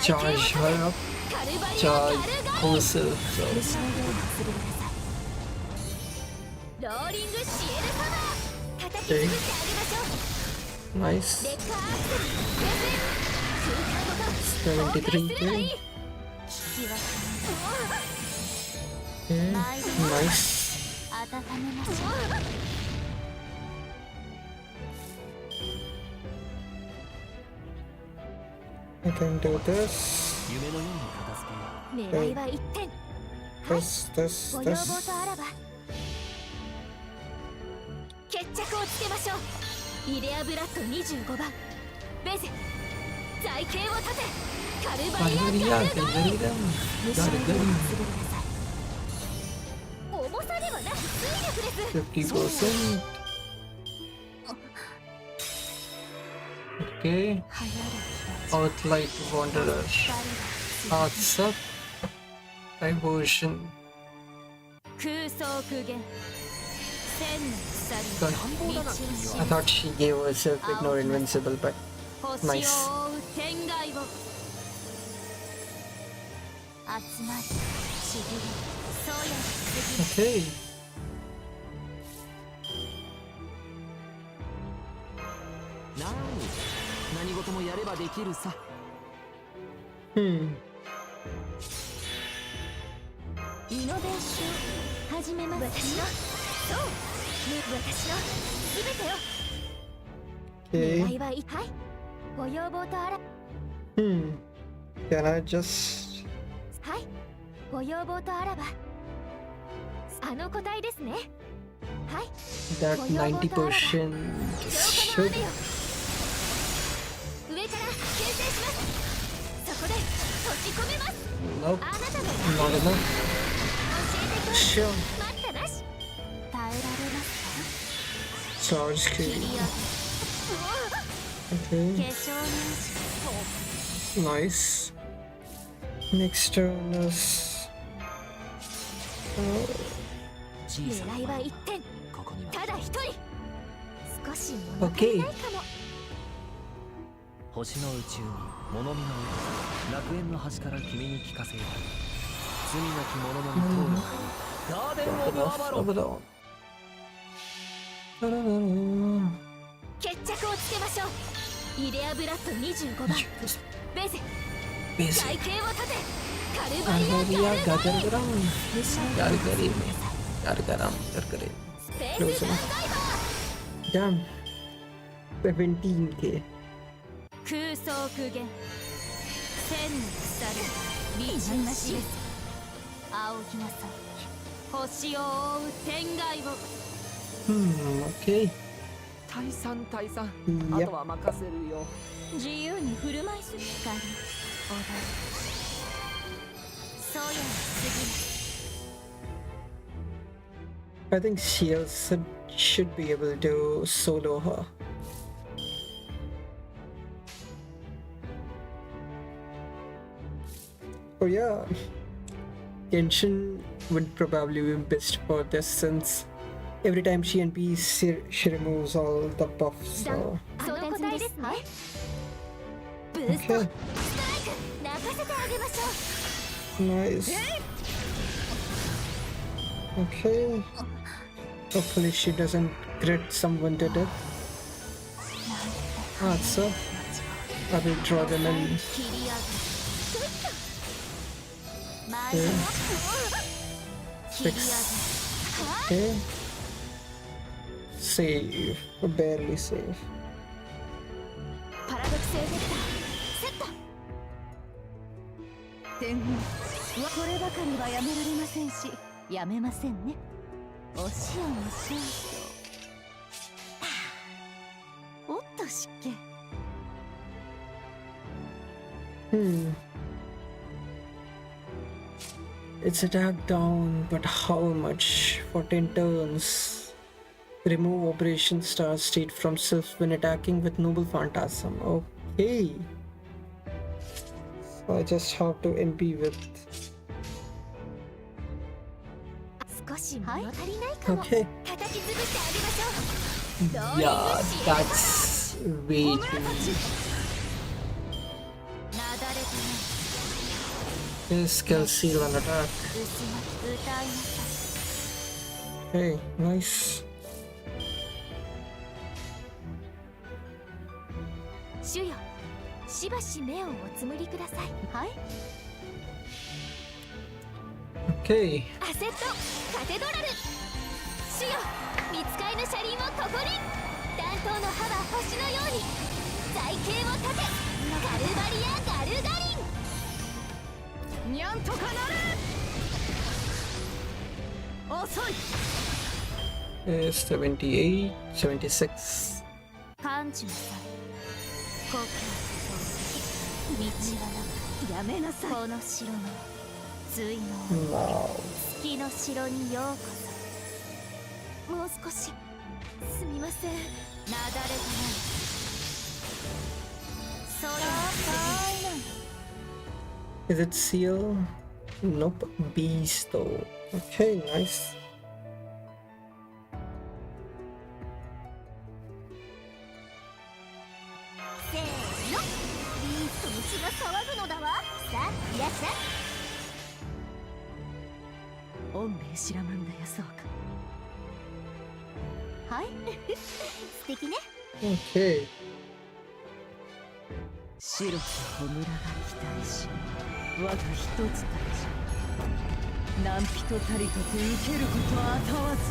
charge her up, カルバリア・ charge ガルガリン herself. So 虫のようにつぶれなさいローリングシエルサマー叩きつぶってあげましょう nice. レッカーアクセル空間ごと 73k. 聞き分け Okay. Nice. 温めましょう I can do this. 夢のように片付けよ狙いは一点 This, ご要望 this. とあらば決着をつけましょうイデアブラッド25番ベゼ財形を立てカルバリア・ガルガリン虫のようにつぶれなさい重さではなく水力です 50%. Okay. 流行る Outlight Wanderer. Arts up. Diversion. 空想苦言千の鎖 God. I thought she gave herself ignore invincible, but 星 nice. を覆う天外を集まりちぎりそうや次 Okay. なーに何事もやればできるさ。 Hmm. イノベーション始めます私のそう私の全てを Okay. 狙いはいはいご要望とあら Hmm. Can I just... はいご要望とあらばあの答えですねはい That 90% 浄化の should... 雨よ上から牽制しますそこで閉じ込めます Nope. あなたの Not enough. 教えてください Sure. 待ったなし Charge 切り key. 上げ Okay, 化粧入 nice. Next turn is. 小さな狙いは一点ここにはただ一人少し物足 Okay. りないかも星の宇宙に物見の歌楽園の端から君に聞かせよう罪なき者のみ通るガーデン・オブ・アバロン Abaddon. Ta-da-da-da. 決着をつけましょうイデアブラッド25番 Yes. ベゼ Basic. 台形を立てカルバリア Argeria ガルバリ Gargaram. Gargarim. Gargaram. Gargarim. スペースランダイバ Damn. 17k. ー空想苦言千の鎖リーマシ仰ぎなさい星を覆う天外を Okay. 退散退散 Yep. あとは任せるよ自由に振る舞いする光踊るそうや次 I think Ciel should be able to solo her. Oh yeah, Genshin would probably be best for this since every time she NPs, she removes all the buffs. So あの答えですねブースト okay, ストライク泣かせてあげましょ nice. Okay. Hopefully she doesn't crit someone to death. Ah, so I will draw them in. う切り上げ前に切り上げ Okay. Save. Barely save. パラドクセエフェクターセット天狗こればかりはやめられませんしやめませんねお塩の少々おっと湿気 Hmm. It's attack down, but how much? For 10 turns. Remove Operation Star State from self when attacking with Noble Phantasm. Okay. So I just have to NP with. 少し物足りないかも、 Okay. 叩き潰してあげましょう Yeah, that's way too. なだれてない Yes, skill seal and attack. 薄ま歌いなさ Hey, nice. い主よしばし目をおつむりくださいはい Okay. アセットカテドラル主よ見つかいの車輪をここに弾頭の刃は星のように財形を立てガルバリアガルガリンにゃんとかなれ遅い 78, 76. 感じなさい故郷道はなくやめなさいこの城の対の Wow. 月の城にようこそもう少しすみませんなだれてないそれは Is it seal? Nope. Beast though. Okay, nice. せーのビーストの血が騒ぐのだわさあいらっしゃい恩命知らまんだよそうかはい素敵ね Okay. 白き炎が期待し我が一つたち何人たりとて受けることはあたわず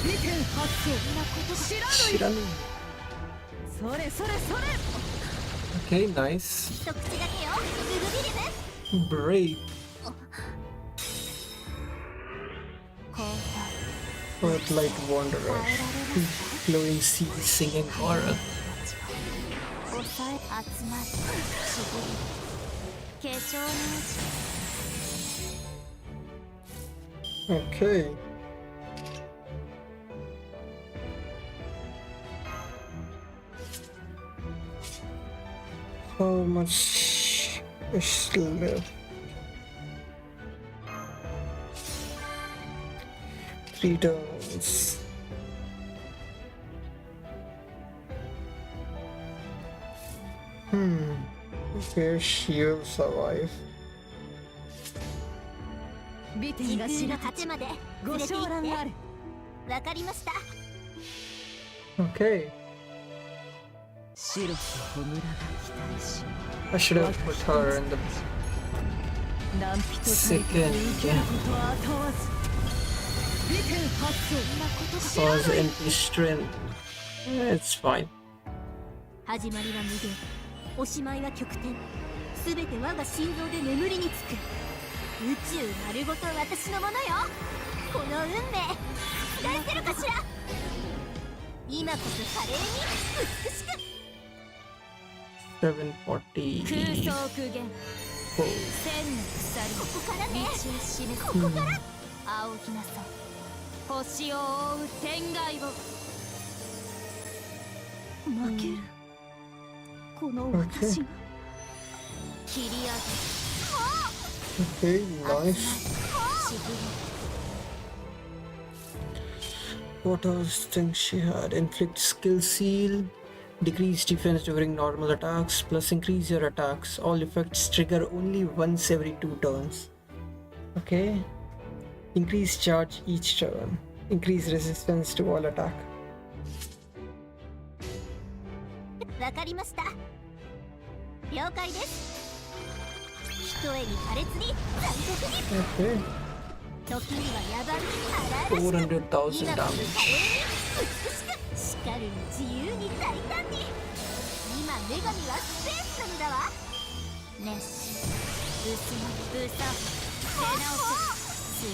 利点発生なこと知らぬ Shiranu. それそれそれ Okay, nice. 一口だけよググビリム Brave. 後輩 Earthlight Wanderer. 耐えられますか Glowing sea singing aura. 抑え集まりしぶり化粧の Okay. How much is left? 3 turns. Where she will survive. 美時点が知ら空の果てまでご連れて行って承覧ある。わかりました Okay, 白き穂村が期待し I should have put her in the 何人たりと second 受けることは後わず。美点発そんなことが cause NP strength. It's fine. 始まりは無限おしまいは極点すべて我が心臓で眠りにつく宇宙丸ごと私のものよこの運命覆せるかしら今こそ華麗に美しく740. 空想苦言 Oh. 千の鎖ここからね道を示すここから仰ぎなさい星を覆う天外を負けるこの私が切り上げ Okay, nice. ちぎる What else things she had? Inflict skill seal, decrease defense during normal attacks, plus increase your attacks. All effects trigger only once every 2 turns. Okay. Increase charge each turn. Increase resistance to all attack. わかりました了解です一重に苛烈に残酷に Okay. 時には野蛮に荒々しく 400,000 今こそ華麗に damage. 美しくしかるに自由に大胆に今女神はスペースなのだわ熱し薄まうさ出直せ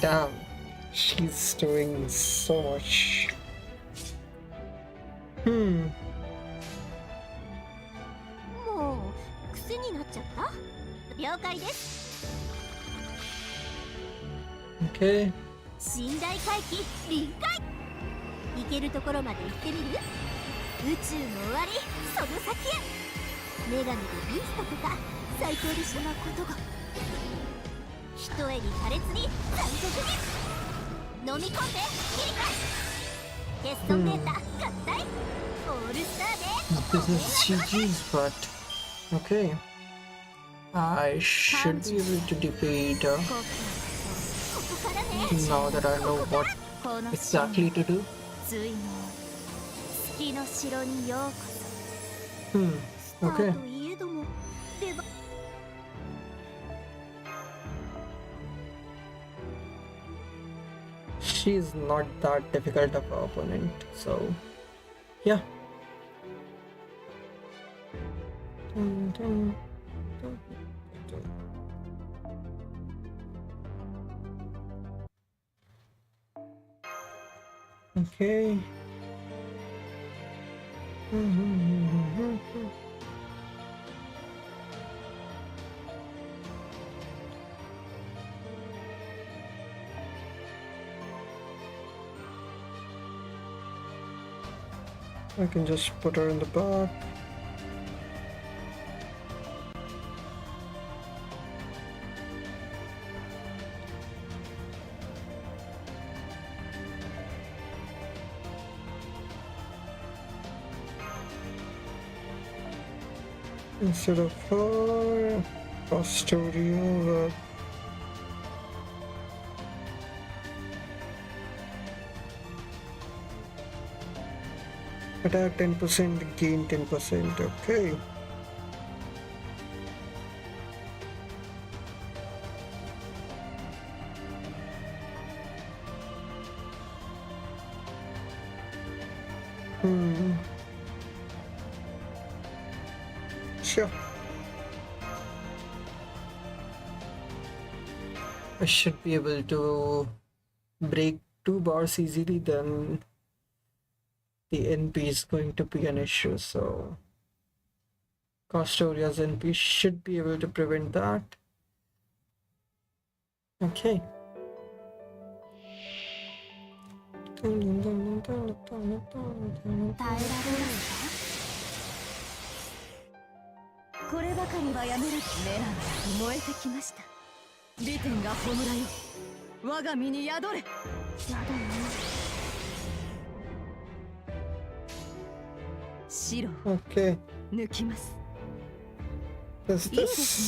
Damn. She's doing so much. もう癖になっちゃった了解です Okay. 寝台回帰臨界行けるところまで行ってみる宇宙の終わりその先へ女神でビーストとか最高でしょなことが一重に苛烈に残酷に飲み込んで切り返すテストデータ合体オールスター This で is CG's, but okay. I should be able to defeat her ここからね now that I know what この exactly to do. 追の月の城にようこそ スター Okay. といえども出番 She's not that difficult of an opponent, so yeah. Dun, dun, dun, dun. Okay. I can just put her in the back. Instead of her, Astoria. Attack 10%, gain 10%. Okay. Sure. I should be able to break 2 bars easily, then the NP is going to be an issue, so Castoria's NP should be able to prevent that. Okay. にはやめる。メランが燃えてきました。利天が葬らよ、我が身に宿れ。やだね。白を Okay. 抜きます。 Is いいですね。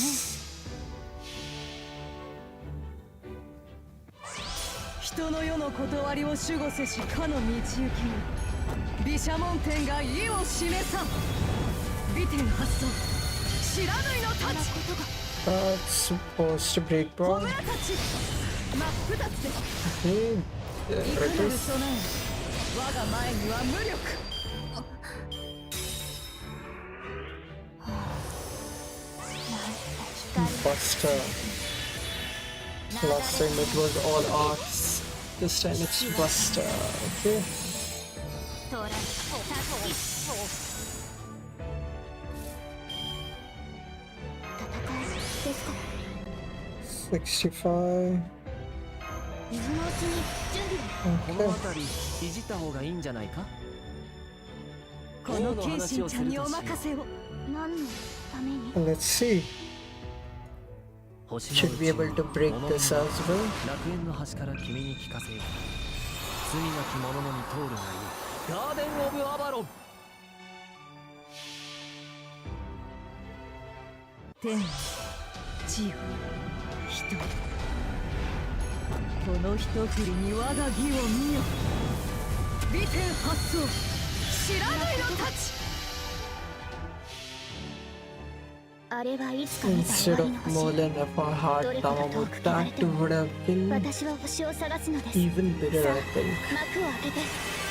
this? 人の世の断りを守護せしかの道行きに毘沙門天が意を示さん。利天発動、知らぬいの太刀。 That's supposed to break 小 bro. 村たち、真っ二つで Okay. い There か it なる is. 備え、我が前には無力。 Buster. Last time it was all arts. This time it's Buster. Okay. トライ、タコ一歩。戦いですか。 65. 水のうちに準備を。こ Okay. の辺りいじった方がいいんじゃないか。この謙信ちゃんにお任せを。何のために。 Let's see. 星の Should be 内 able to break this as well. 楽園の端から君に聞かせよう。罪なき者のに通るがいい。ガーデン・オブ・アバロン。天、地よ、人。この一振りに我が義を見よ。利天発動、知らぬいの太刀。あれはいつか見た Instead 終わ of りの星。 Merlin, if I had Tamamo, that would have been 私は星を探すのです。 even better, I think. 幕を開けて。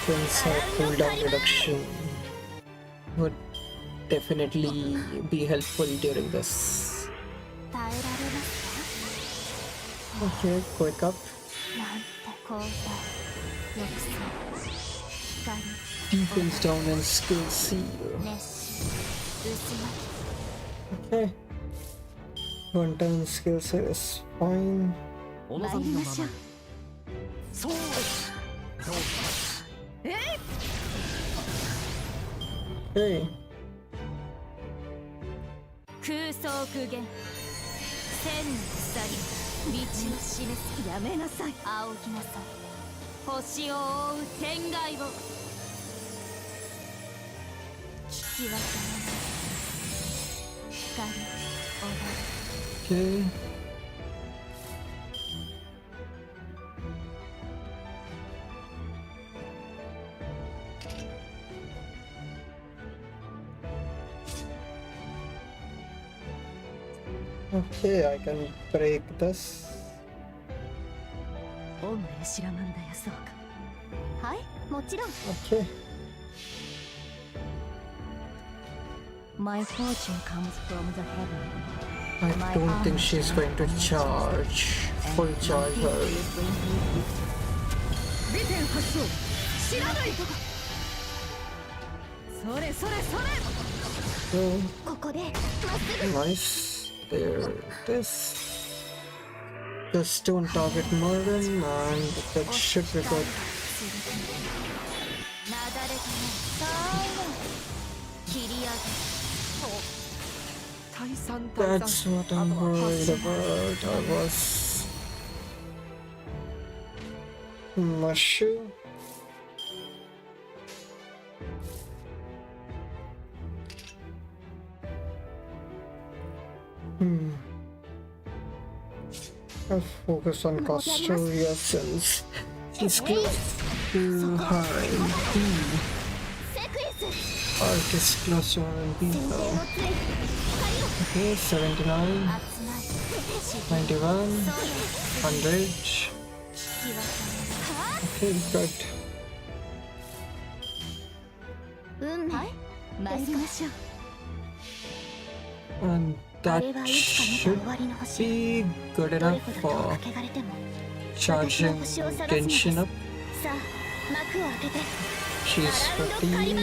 Since her cooldown reduction would definitely be helpful during this. 耐えられますか。 Okay, quick up. なんて交代。抑制。光。 Defense down and skill seal. 熱心。薄まり。 Okay. One turn skill set is fine. お望みのままに。そうです。どうぞ。 Okay. 空想苦言。千の鎖。道を示す。やめなさい。仰ぎなさい。星を覆う天外を。聞き分けなさい。光。踊る。 Okay. Okay, I can break this. おんなしらまんだやそうか。はい、もちろん。 Okay. My fortune comes from the heaven. I don't think she's going to charge. Full charge her. 利天発動。知らないとか。それそれそれ。 Oh, ここでまっすぐ。 nice. There it is. Just don't target Merlin and that should be good. なだれたね。さあ、切り上げ。退散 That's what I'm worried about. I was Mushu. I'll focus on Castoria since she's close to her and B. セクエンス。 Arc is close to her and B 前 though. 線をつい。光を。 Okay, 79, 集まり。 91, 100. 聞き分け。は Okay, good. 運命。参りましょう。 And あ that れはいつか見た should 終わりの星。 be good どれ enough ほど遠 for く汚れても。 charging 私は星を探すのです tension up. さあ、幕を開けて。 She's アラウンドカリバー ready. ン。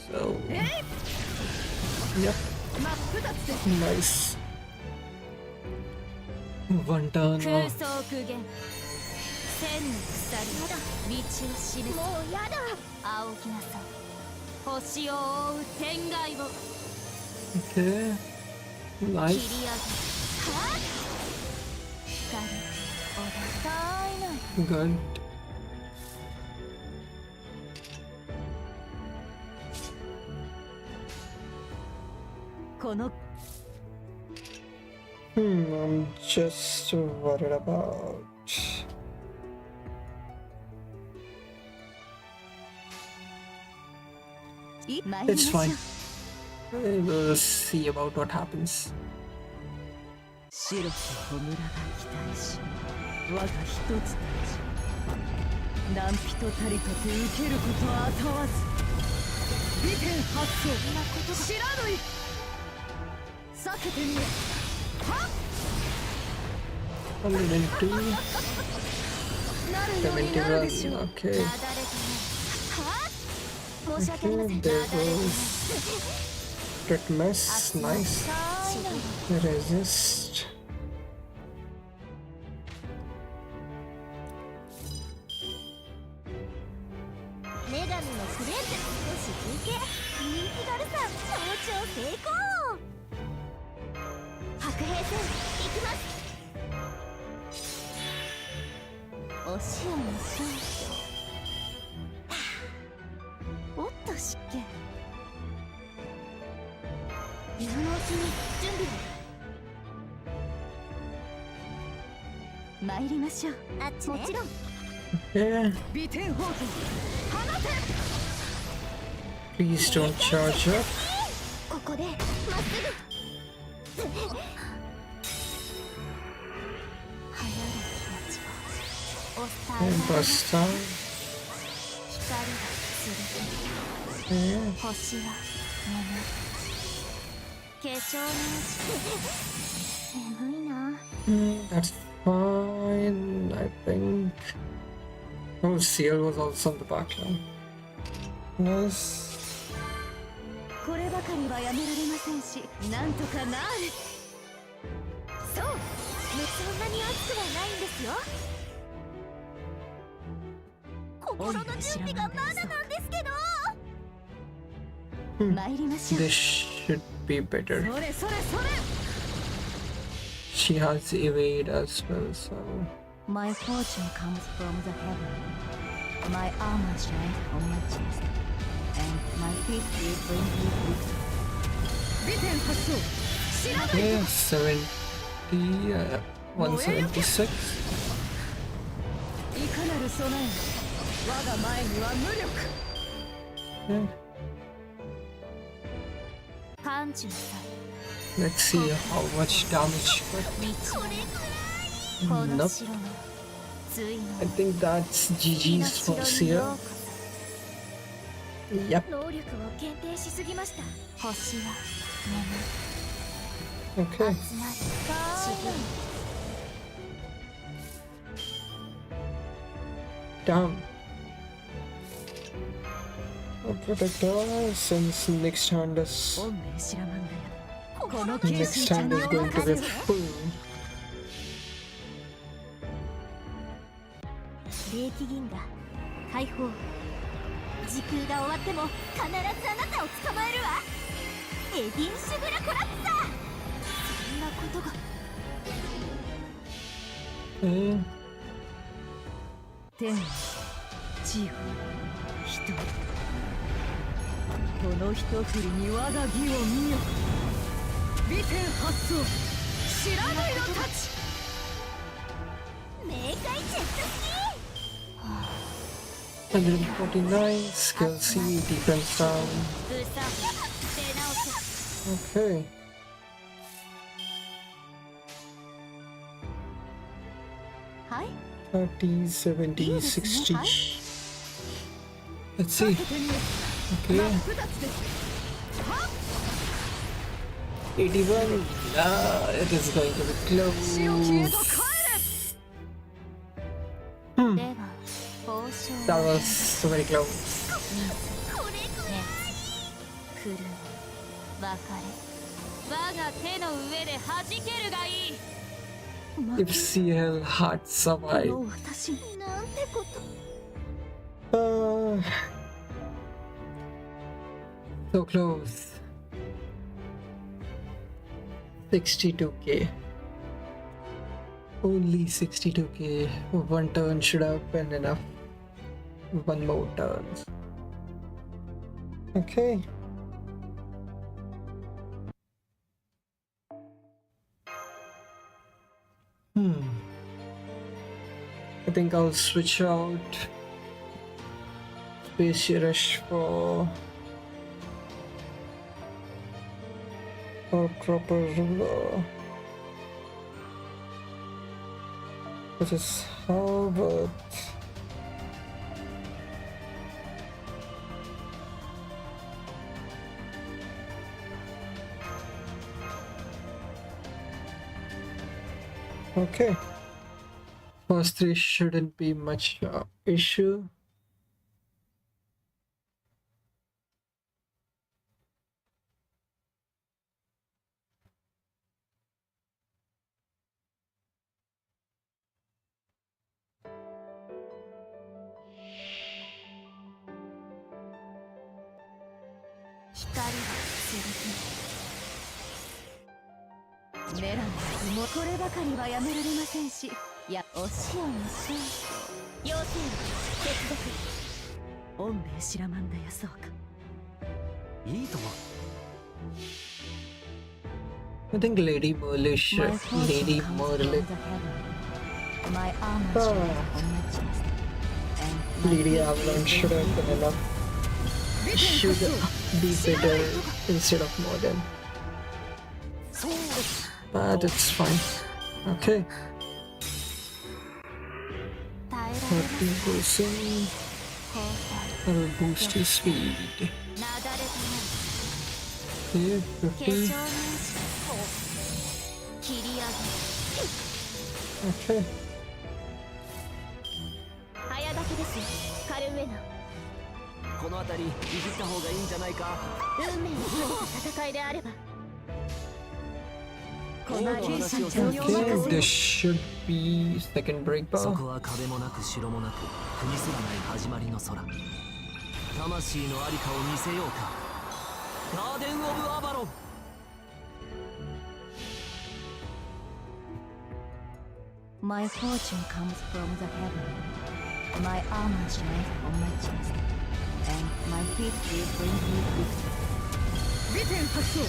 So, えい。 yep, 真っ二つで。 nice. One turn 空 of 想苦言。千の鎖。道を示す。もうやだ。仰ぎなさい。星を覆う天外を。Okay. 切り上げ Nice. はっ光おださいない Good. この I'm just worried about. It's fine. We'll see about what happens. 白き弔が期待し我が一つたち何人たりとて受けることはあたわず美天発想知らぬい避けてみよはっ 102. なるようになるでしょう 71. Okay. なだれてねはっ申し訳ありません Okay, there goes that mess. Nice. Resist. 女神のフレンズ少し休憩人気ガルさん早朝成功白兵戦行きますお塩の少々おっと湿気今のうちに準備を参りましょうあっちねもちろん Yeah. 美天砲剣放て Please don't charge up. ここでまっすぐ流行る気持ちをお伝え And bust down. 光がす Yeah. る星は眠る化粧に眠いな That's fine, I think. Oh, Seal was also in the background. Nice. こればかりはやめられませんしなんとかなるそうそんなに熱くはないんですよ心の準備がまだなんですけど参りましょう This should be better. それそれそれ She has evade as well, so. My fortune comes from the heaven. My armor shines on my chest, and my feet will bring me victory. 美天発想知らない Okay, 70, 176. いかなる備えも我が前には無力 Yeah. 感中さ Let's see how much damage. こ Nope. の城の対 I think that's GG's for Seal. Yep. 能力を限定しすぎました星は Okay. 眠る集まり資 Damn. I'll protect her since next hand is 本命知らなんだよこの next hand is going to be full. 霊気銀河解放時空が終わっても必ずあなたを捕まえるわエディン・シュグラ・コラプサーそんなことが Okay. 天地を人この一振りに我が義を見よ美天発想知らないのたち明快ジェットスキー 149, skill C, defense down. ブーサー出直せ Okay.はい 30, 70, 60. Let's see. 避けてみよ Okay. 真っ二つですはっ 81. It is going to be 白きへと close. 帰 Hmm. れでは報奨 That was very close. これくらい来る別れ我が手の上で弾けるがいい If CL had survived. 私なんてこと So close. 62k. Only 62k. One turn should have been enough. One more turns. Okay. I think I'll switch out Space Rush for Proper Ruler, which is Harvard. Okay. First three shouldn't be much issue. I think Lady Merle should. Lady Merle. Lady Avalanche should have been enough. Should be better instead of modern. But it's fine. Okay. 30%. I'll boost his speed. Okay, 50. Okay. この辺りいじった方がいいんじゃないか。運命の戦いであれば。 Okay, this should be second break そ bar. こは壁もなく城もなく国すらない始まりの空。魂のありかを見せようか。ガーデン・オブ・アバロン。My fortune comes from the heaven. My armor shines on my chest, and my feet will bring me victory. 美点発動。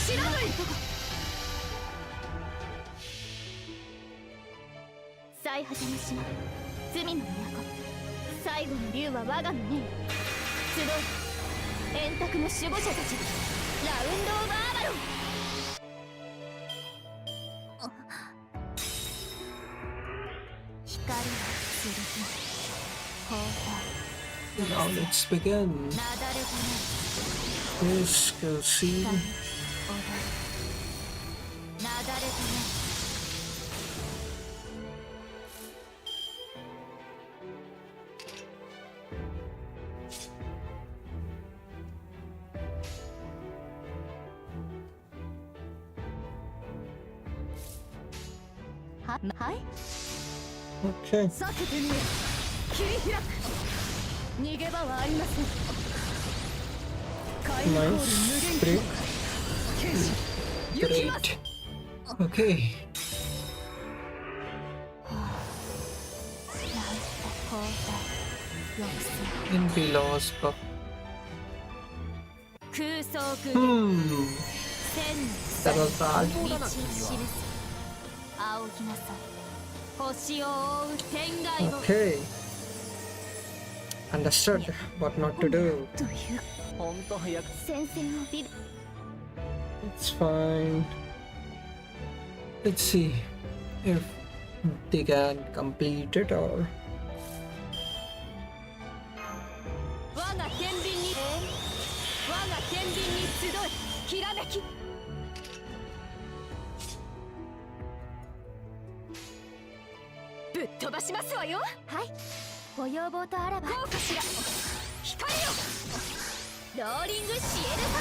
知らないとこ。最果ての島、罪の都。最後の竜は我が胸に。集う円卓の守護者たちがラウンド・オブ・アバロン。 Now let's begin. Let's go see. Hi. Okay. 避けてみよ。切り開く。逃げ場はありません。開放無 Nice. 限 Great. 行きます。 Great. Okay. And we lost buff. 空想空 That was bad. 道を示す。仰ぎなさい。星を覆う天外を。 Okay. Understood what not to do. というほんと早く。戦線をビル。 It's fine. Let's see if they can complete it or. 我が天秤に。我が天秤に集い。きらめき。 ぶっ飛ばしますわよ。はい。ご要望とあらば。こうかしら。光よ。ローリングシエルサ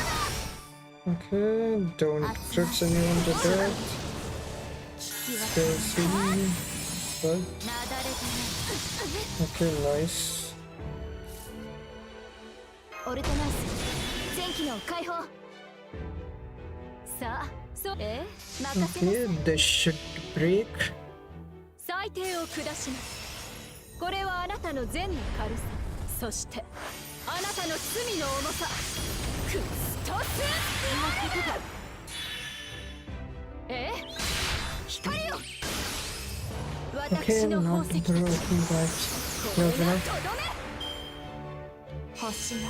Okay, don't trust anyone to death. Still see. But ナ。なだれて okay, nice. オルテナンス。全機能解放。さあ、そう任せなさい。 Okay, this should break. 裁定を下します。これはあなたの善の軽さ、そしてあなたの罪の重さ。クストス光よ。 Okay, 私の not 宝石たち broken, but これ you're が gonna. とどめ。星が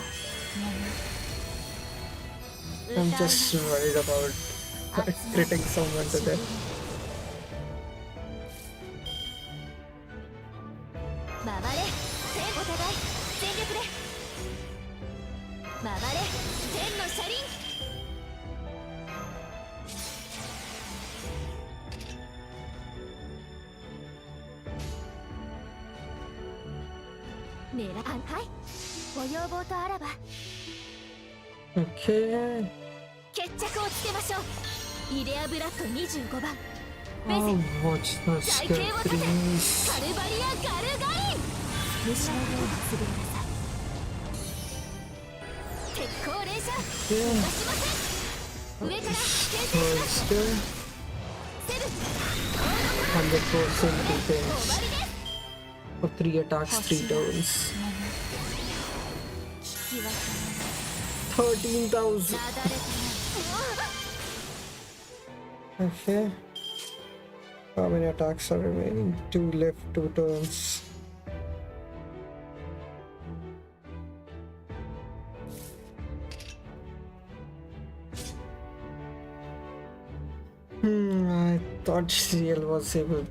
I'm just worried about critting someone to death. 回れ、お互い全力で回れ、天の車輪。狙う、はい、ご要望とあらば Okay. 決着をつけましょう。イデアブラッド25番 Oh, watch the 台形を立て、 please. カルバリア・ガルガリン。虫のように潰れなさい。鉄鋼連射、逃がしません。上から牽制します。 First, セブン、 100% 終 defense わりです。 for 3 attacks, 3 turns. 聞き分け 13,000. なだれたな。 Okay. How many attacks are remaining? 2 left, 2 turns. I thought CL was able.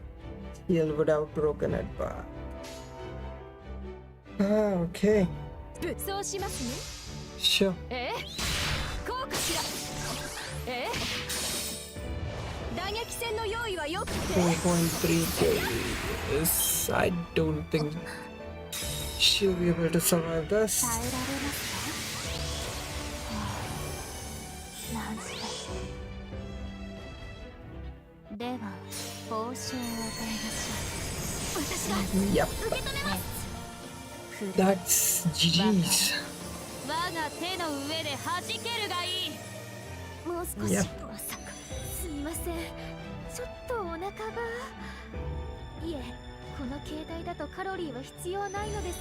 CL would have broken it, but. Okay. 武装しますね。 Sure. こうかしら。打撃戦の用意はよくて。 4.3 kills. I don't think she'll be able to survive this. 耐えられますか。なんて。では報酬を与えましょう。私が Yep. 受け止めます。 That's GG's. 我が手の上で弾けるがいい。もう少し。 Yep. まさか。すみません。ちょっとお腹が。いえ、この携帯だとカロリーは必要ないのです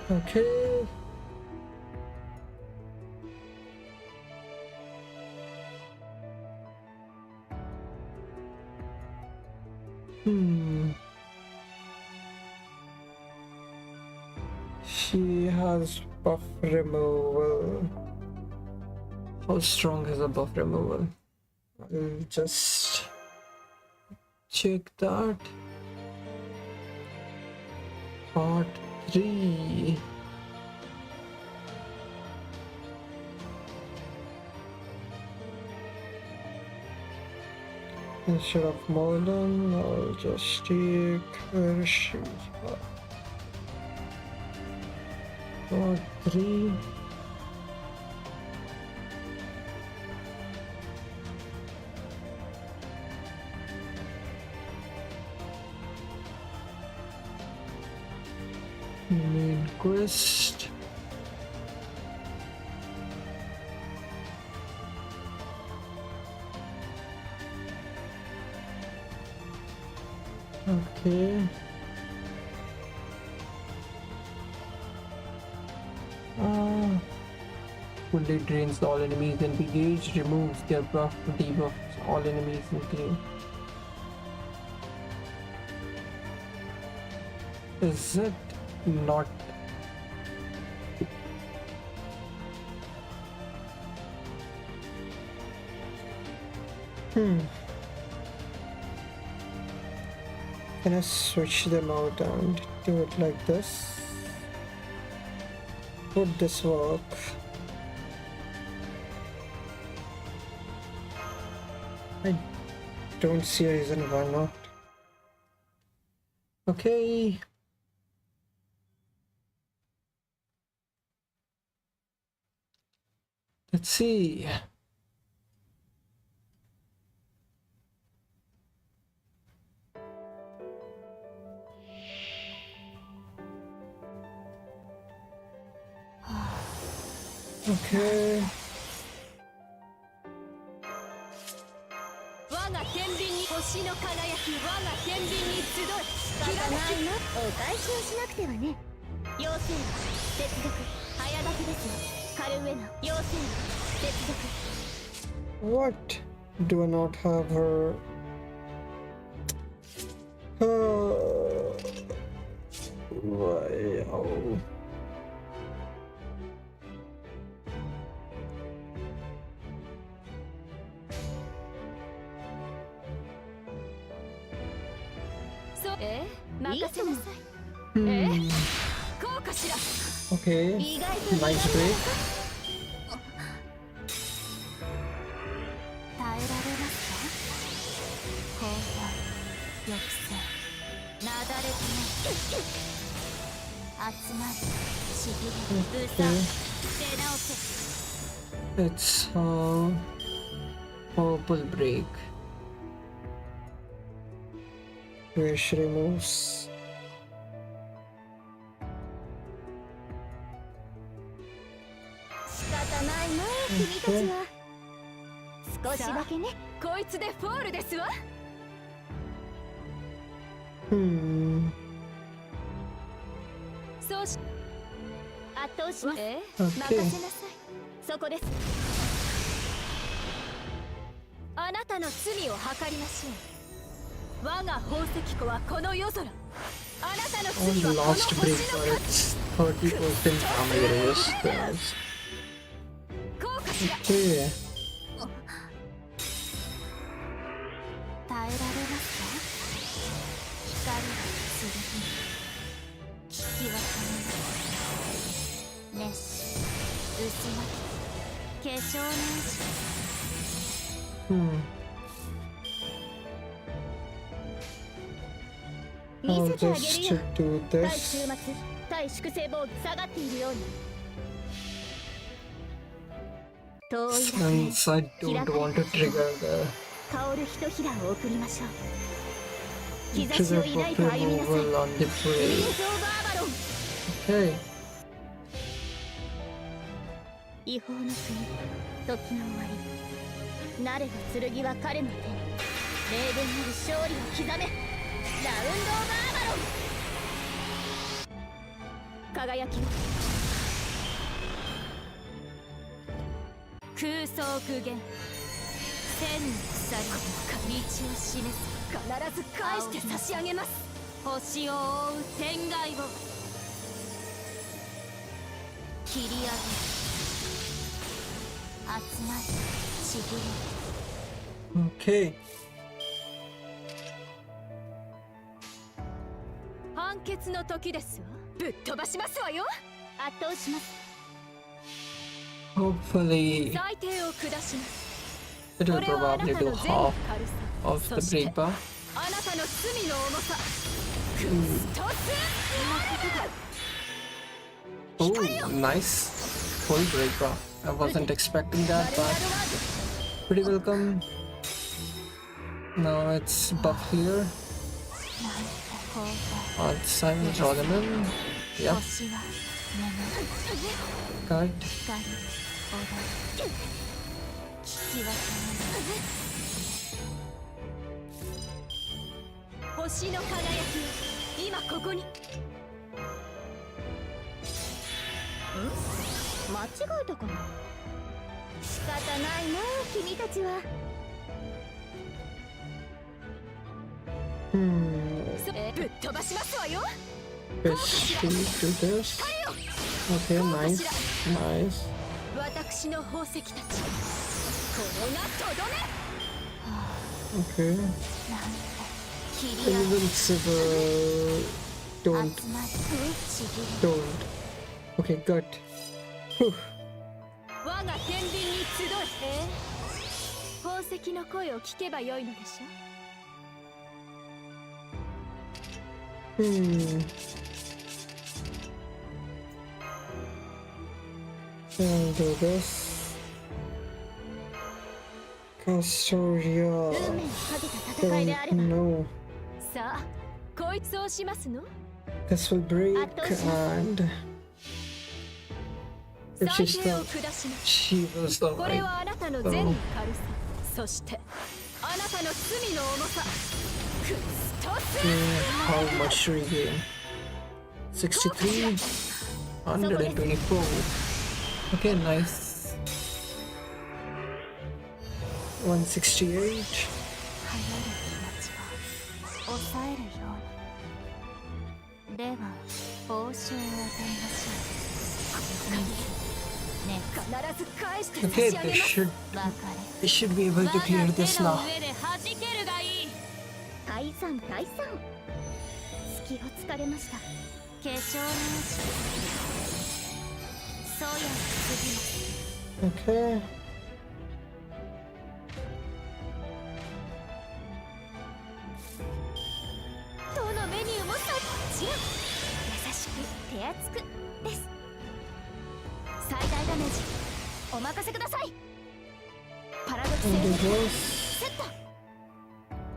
が。 Okay. She has buff removal. How strong is a buff removal? I'll just check that. Part 3. Instead of Merlin, I'll just take her she. Part 3. Main quest. Okay. Fully drains all enemies engaged, removes their buff, debuffs all enemies included. Is it not? Can I switch them out and do it like this? Would this work? I don't see a reason why not. Okay. Let's see. Okay. 星の輝き我が天秤に集いきらめきお返しをしなくてはね。妖精接続早炊きですよ。カルウエの妖精接続 What? Do I not have her? Wow. So, 任せなさい。こうかしら。 Okay. Nice break. 耐えられますか？興奮、抑制、なだれて集まる、ちぎれ、うさ、出直せ。 It's purple break. Wish removes. 仕方ないな、君たちは。少しだけね。こいつでフォールですわ。そうし、圧倒します。任せなさい。そこです。あなたの罪を計りましょう。我が宝石庫はこの夜空。あなたの On 罪 the はこの last 星 break, の but 価値。 it's 30% damage resistance. こうかしら。 Okay. 耐えられますか？光が剣、聞き分けない熱心、薄まき、化粧のI'll 見せてあげ just るよ。 do 対 this. 終末、対粛清ボード下がっているように。遠い楽園、 Since I don't want to trigger the 香るひとひらを送りましょう。日差し trigger を抱い buff て歩みなさい。 removal on the リ break. ーズ・オブ・アバロン。 Okay. 違法の国、時の終わり。なれば剣は彼の手に。霊殿なる勝利を刻め。ラウンド・オブ・アバロン。輝きを。空想具現。千の鎖道を示す。必ず返して差し上げます。星を覆う天外を切り上げる。集まる、ちぎれる。 Okay. 判決の時ですわ。ぶっ飛ばしますわよ。圧倒します。 Hopefully 裁定を下します。 it will これはあな probably た do の善 half の軽さ。 of そ the して break buff. あなたの罪の重さ。クストス。 Oh, nice. Full break buff. I wasn't expecting that, but pretty welcome. Now it's buff here. Let's draw them in. Yep. 星は眠る。 Cut. 光、踊る。聞き分けない。星の輝きを今ここに。間違えたかな。仕方ないな、君たちは。ぶっ飛ばしますわよ。 Fish to do this. Okay, nice. Nice. 私の宝石たち。これがとどめ。 Okay. 切り上げ Invincible. Don't. 集まる、ちぎれる。 Don't. Okay, good. Whew. 我が天秤に集い。宝石の声を聞けばよいのでしょ。 I'll do this. Castoria. 運命をかけた戦いであれ Don't ば。 know. さあ、こいつをしますの。 This will break and if 裁 she's 定を the 下します。 she was the これ right. はあなたの善の軽さ。そしてあなたの罪の重さ。How much do we gain? 63, 124. Okay, nice. 168. 抑えるようにでは報酬を与えましょうね必ず返して差 Okay, し上げ they ます should 別 they should be able to clear this れ now. 我が手の上で弾けるがいい退散退散隙を突かれました化粧直しそうや次も Okay. どのメニューもさっちら優しく手厚くです最大ダメージお任せくださいパラドキセ And ル it goes. セット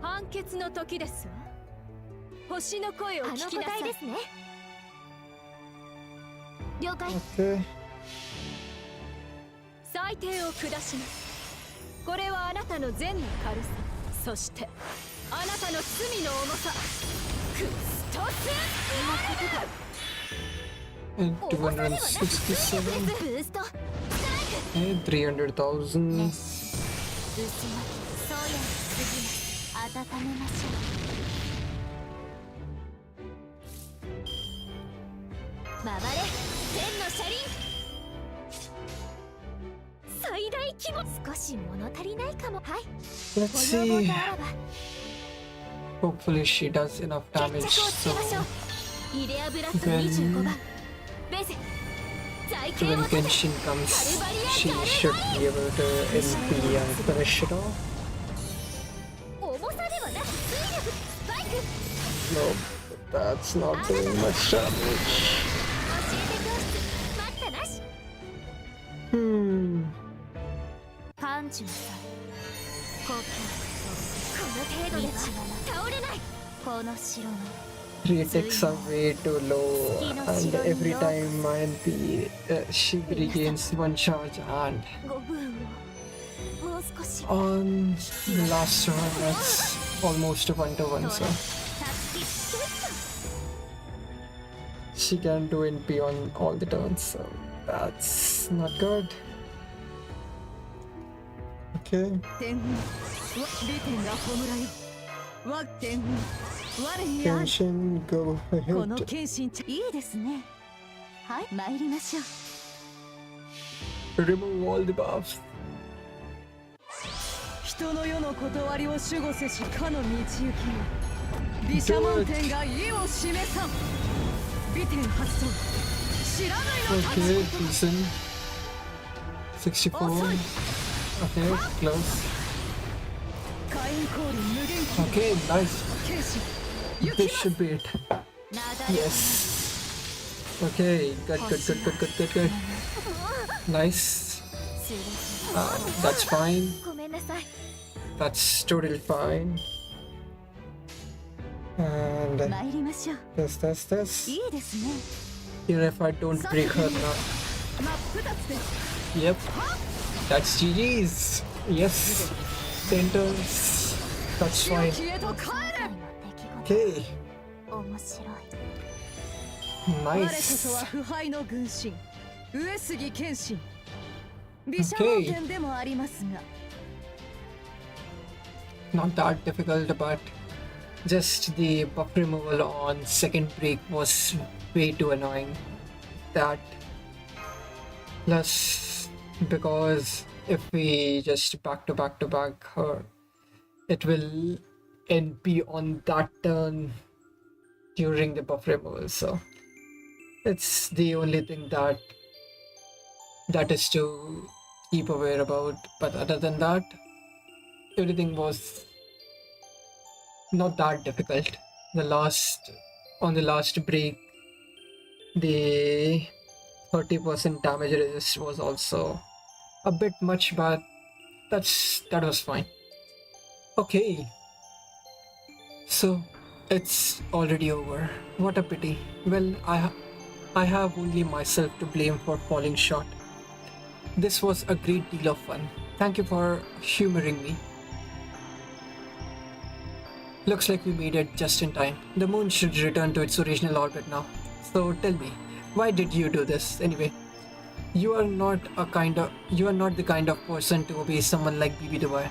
判決の時ですわ星の声を聞きなさいですね了解 Okay. 裁定を下しますこれはあなたの善の軽さそしてあなたの罪の重さクストス And 267. ブーストストライク And 300,000. 熱し薄まきそうや次も温めましょう回れ天の車輪最大規模少し物足りないかもはい Let's ご要望 see. があらば Hopefully she does enough 決 damage. 着をつけましょ So うイレアブラッド Then- 25番ベゼ財 so 形 when を立て Genshin comes, she should be able to NP and finish it off. 重さではなく水力スパイク No, that's not doing much damage. 教えて教室待ったなし パンチの際呼吸この程度では倒れないこの城の Critics are way too low, and every time I NP, she regains one charge, and ご分をもう少し on the last one, that's almost a 1-to-1, so 助けストッ she can do NP on all the turns, so that's not good. Okay. 天狗利天が葬らよ我天狗我にある Genshin, go この ahead. 謙信ちゃんいいですねはい参りましょう Remove all the buffs. 人の世の断りを守護せしかの道行きに毘沙門天が意を示さん利天発動知らないの Okay, 立ち decent. 64. Okay, close. 火炎降臨無限期 Okay, nice. 謙信 This should be it. なだれ Yes. Okay, good. Nice. する That's fine. ごめんなさい That's totally fine. And 参りましょう this. いいですね Here, if I don't break her now. 真っ二つです Yep. That's GG's. Yes. Centers. That's 清 fine. きへと帰れの出来事 Okay. 面白い我こそは Nice. 腐敗の軍神上杉謙信毘沙門天でもありますが Not that difficult, but just the buff removal on second break was way too annoying. That plus because if we just back to back her, it will NP on that turn during the buff removal. So it's the only thing that is to keep aware about. But other than that, everything was not that difficult. On the last break, the 30% damage resist was also a bit much, but that was fine. Okay, so it's already over. What a pity. Well, I have only myself to blame for falling short. This was a great deal of fun. Thank you for humoring me. Looks like we made it just in time. The moon should return to its original orbit now. So tell me, why did you do this anyway? You are not the kind of person to obey someone like Bibi Dubai.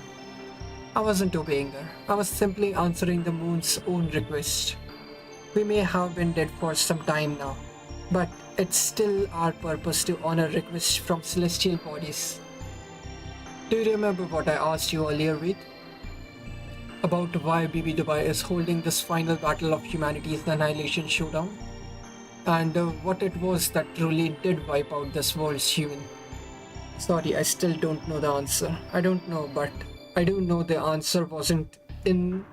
I wasn't obeying her. I was simply answering the moon's own request. We may have been dead for some time now, but it's still our purpose to honor requests from celestial bodies. Do you remember what I asked you earlier, Reed? About why Bibi Dubai is holding this final battle of humanity's annihilation showdown? And what it was that truly did wipe out this world's human? Sorry, I still don't know the answer. I don't know, but I do know the answer wasn't in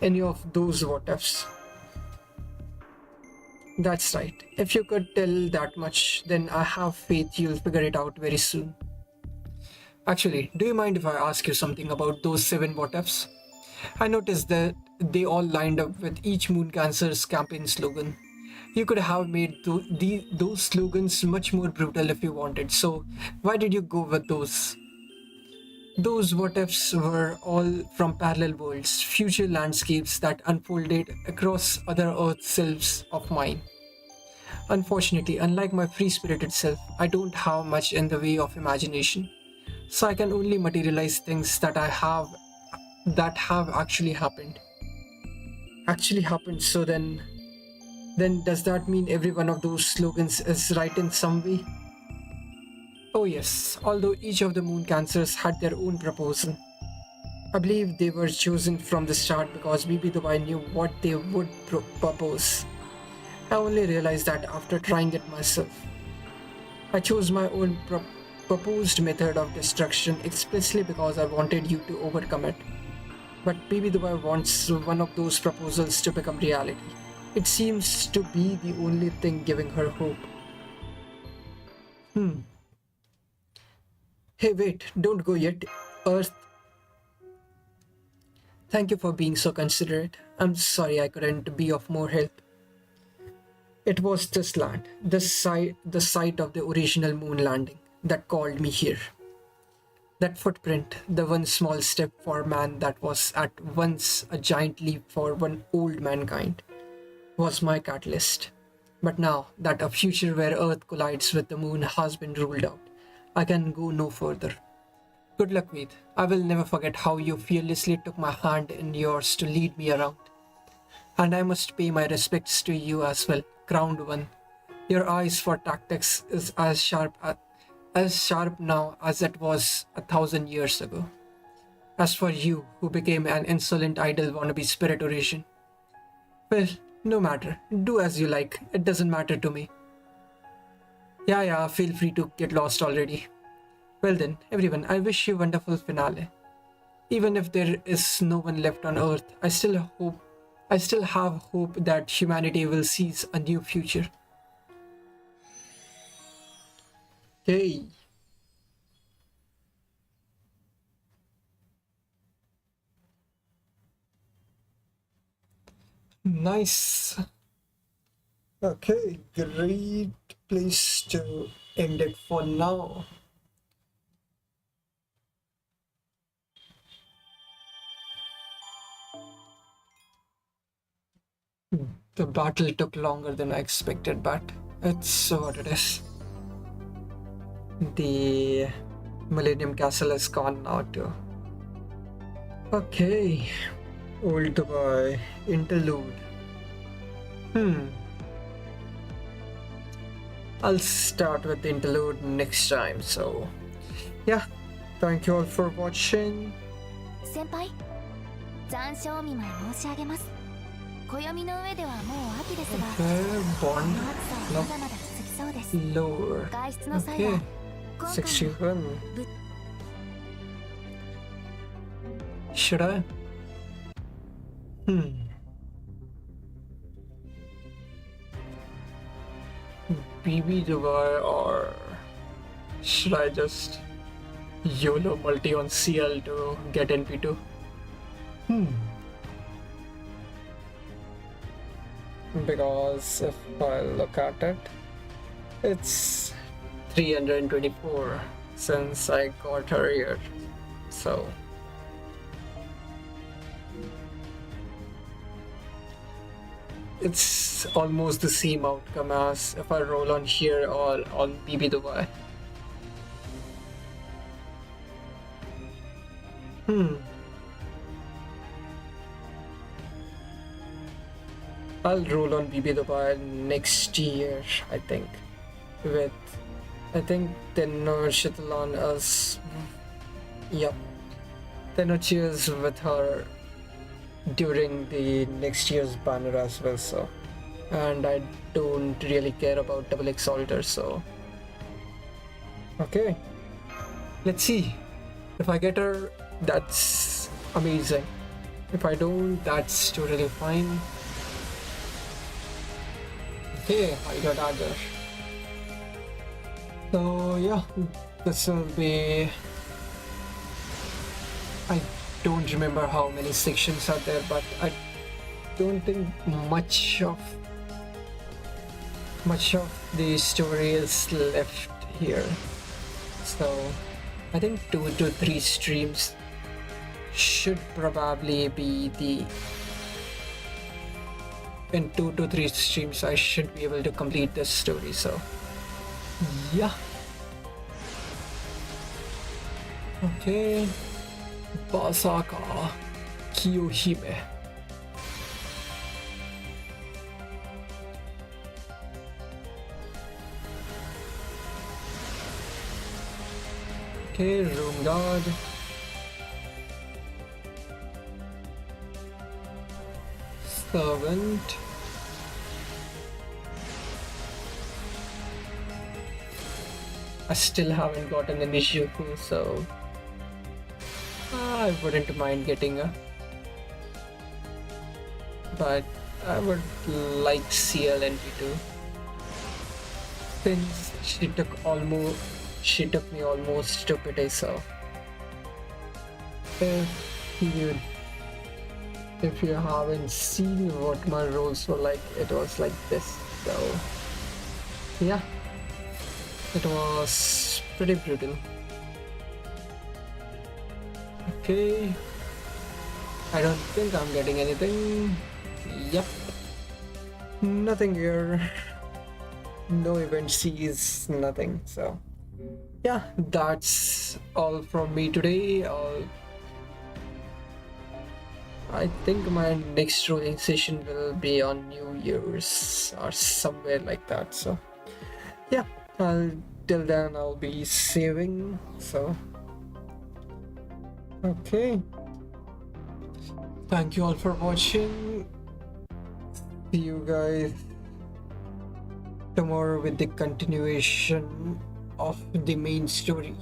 any of those what ifs. That's right. If you could tell that much, then I have faith you'll figure it out very soon. Actually, do you mind if I ask you something about those 7 what ifs? I noticed that they all lined up with each Moon Cancer's campaign slogan. You could have made those slogans much more brutal if you wanted, so why did you go with those? Those what ifs were all from parallel worlds, future landscapes that unfolded across other Earth selves of mine. Unfortunately, unlike my free spirited self, I don't have much in the way of imagination, so I can only materialize things that have actually happened. Actually happened, so then does that mean every one of those slogans is right in some way? Oh yes, although each of the moon cancers had their own proposal. I believe they were chosen from the start because Bibi Dubai knew what they would propose. I only realized that after trying it myself. I chose my own proposed method of destruction explicitly because I wanted you to overcome it. But Bibi Dubai wants one of those proposals to become reality. It seems to be the only thing giving her hope. Hey wait, don't go yet. Earth. Thank you for being so considerate. I'm sorry I couldn't be of more help. It was this land, the site of the original moon landing, that called me here. That footprint, the one small step for man that was at once a giant leap for one old mankind, was my catalyst. But now that a future where Earth collides with the moon has been ruled out, I can go no further. Good luck, Ved. I will never forget how you fearlessly took my hand in yours to lead me around. And I must pay my respects to you as well, crowned one. Your eyes for tactics is as sharp now as it was 1,000 years ago. As for you, who became an insolent idle wannabe spirit Eurasian, well, no matter. Do as you like. It doesn't matter to me. Yeah, feel free to get lost already. Well then, everyone, I wish you a wonderful finale. Even if there is no one left on Earth, I still have hope that humanity will seize a new future. Hey. Nice. Okay, great place to end it for now. The battle took longer than I expected, but it's what it is. The Millennium Castle is gone now too. Okay. Old Dubai interlude. I'll start with the interlude next time, so yeah, thank you all for watching. 先輩、残暑お見舞い申し上げます。暦の上ではもう秋ですが、 Okay, こ bond の暑さはまだまだ続きそうです。 lower. 外出の際は Okay, 今回 61. Should I? BB Dubai, or should I just YOLO multi on CL to get NP2? Because if I look at it, it's 324 since I got her here, so it's almost the same outcome as if I roll on here or on BB Dubai. I'll roll on BB Dubai next year, I think. I think Tenochtitlan is... Yep. Tenochtitlan is with her during the next year's banner as well, so. And I don't really care about Double Exalter, so. Okay. Let's see. If I get her, that's amazing. If I don't, that's totally fine. Okay, I got Dagger. So yeah, this will be... I don't remember how many sections are there, but I don't think much of the story is left here. So I think 2 to 3 streams should probably be the... In 2 to 3 streams I should be able to complete this story, so yeah. Okay, Basaka Kiyohime. Okay, Room Guard. Servant. I still haven't gotten an issue, so I wouldn't mind getting a, but I would like CLNP2 since she took me almost to pity, so if you haven't seen what my roles were like, it was like this, so yeah. It was pretty brutal. Okay. I don't think I'm getting anything. Yep. Nothing here. No event sees, nothing. So, yeah, that's all from me today. I think my next rolling session will be on New Year's or somewhere like that. So, yeah. Till then I'll be saving, so okay, thank you all for watching. See you guys tomorrow with the continuation of the main story.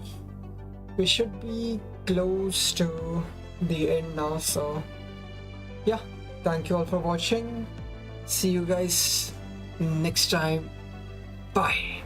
We should be close to the end now, so yeah, thank you all for watching. See you guys next time. Bye.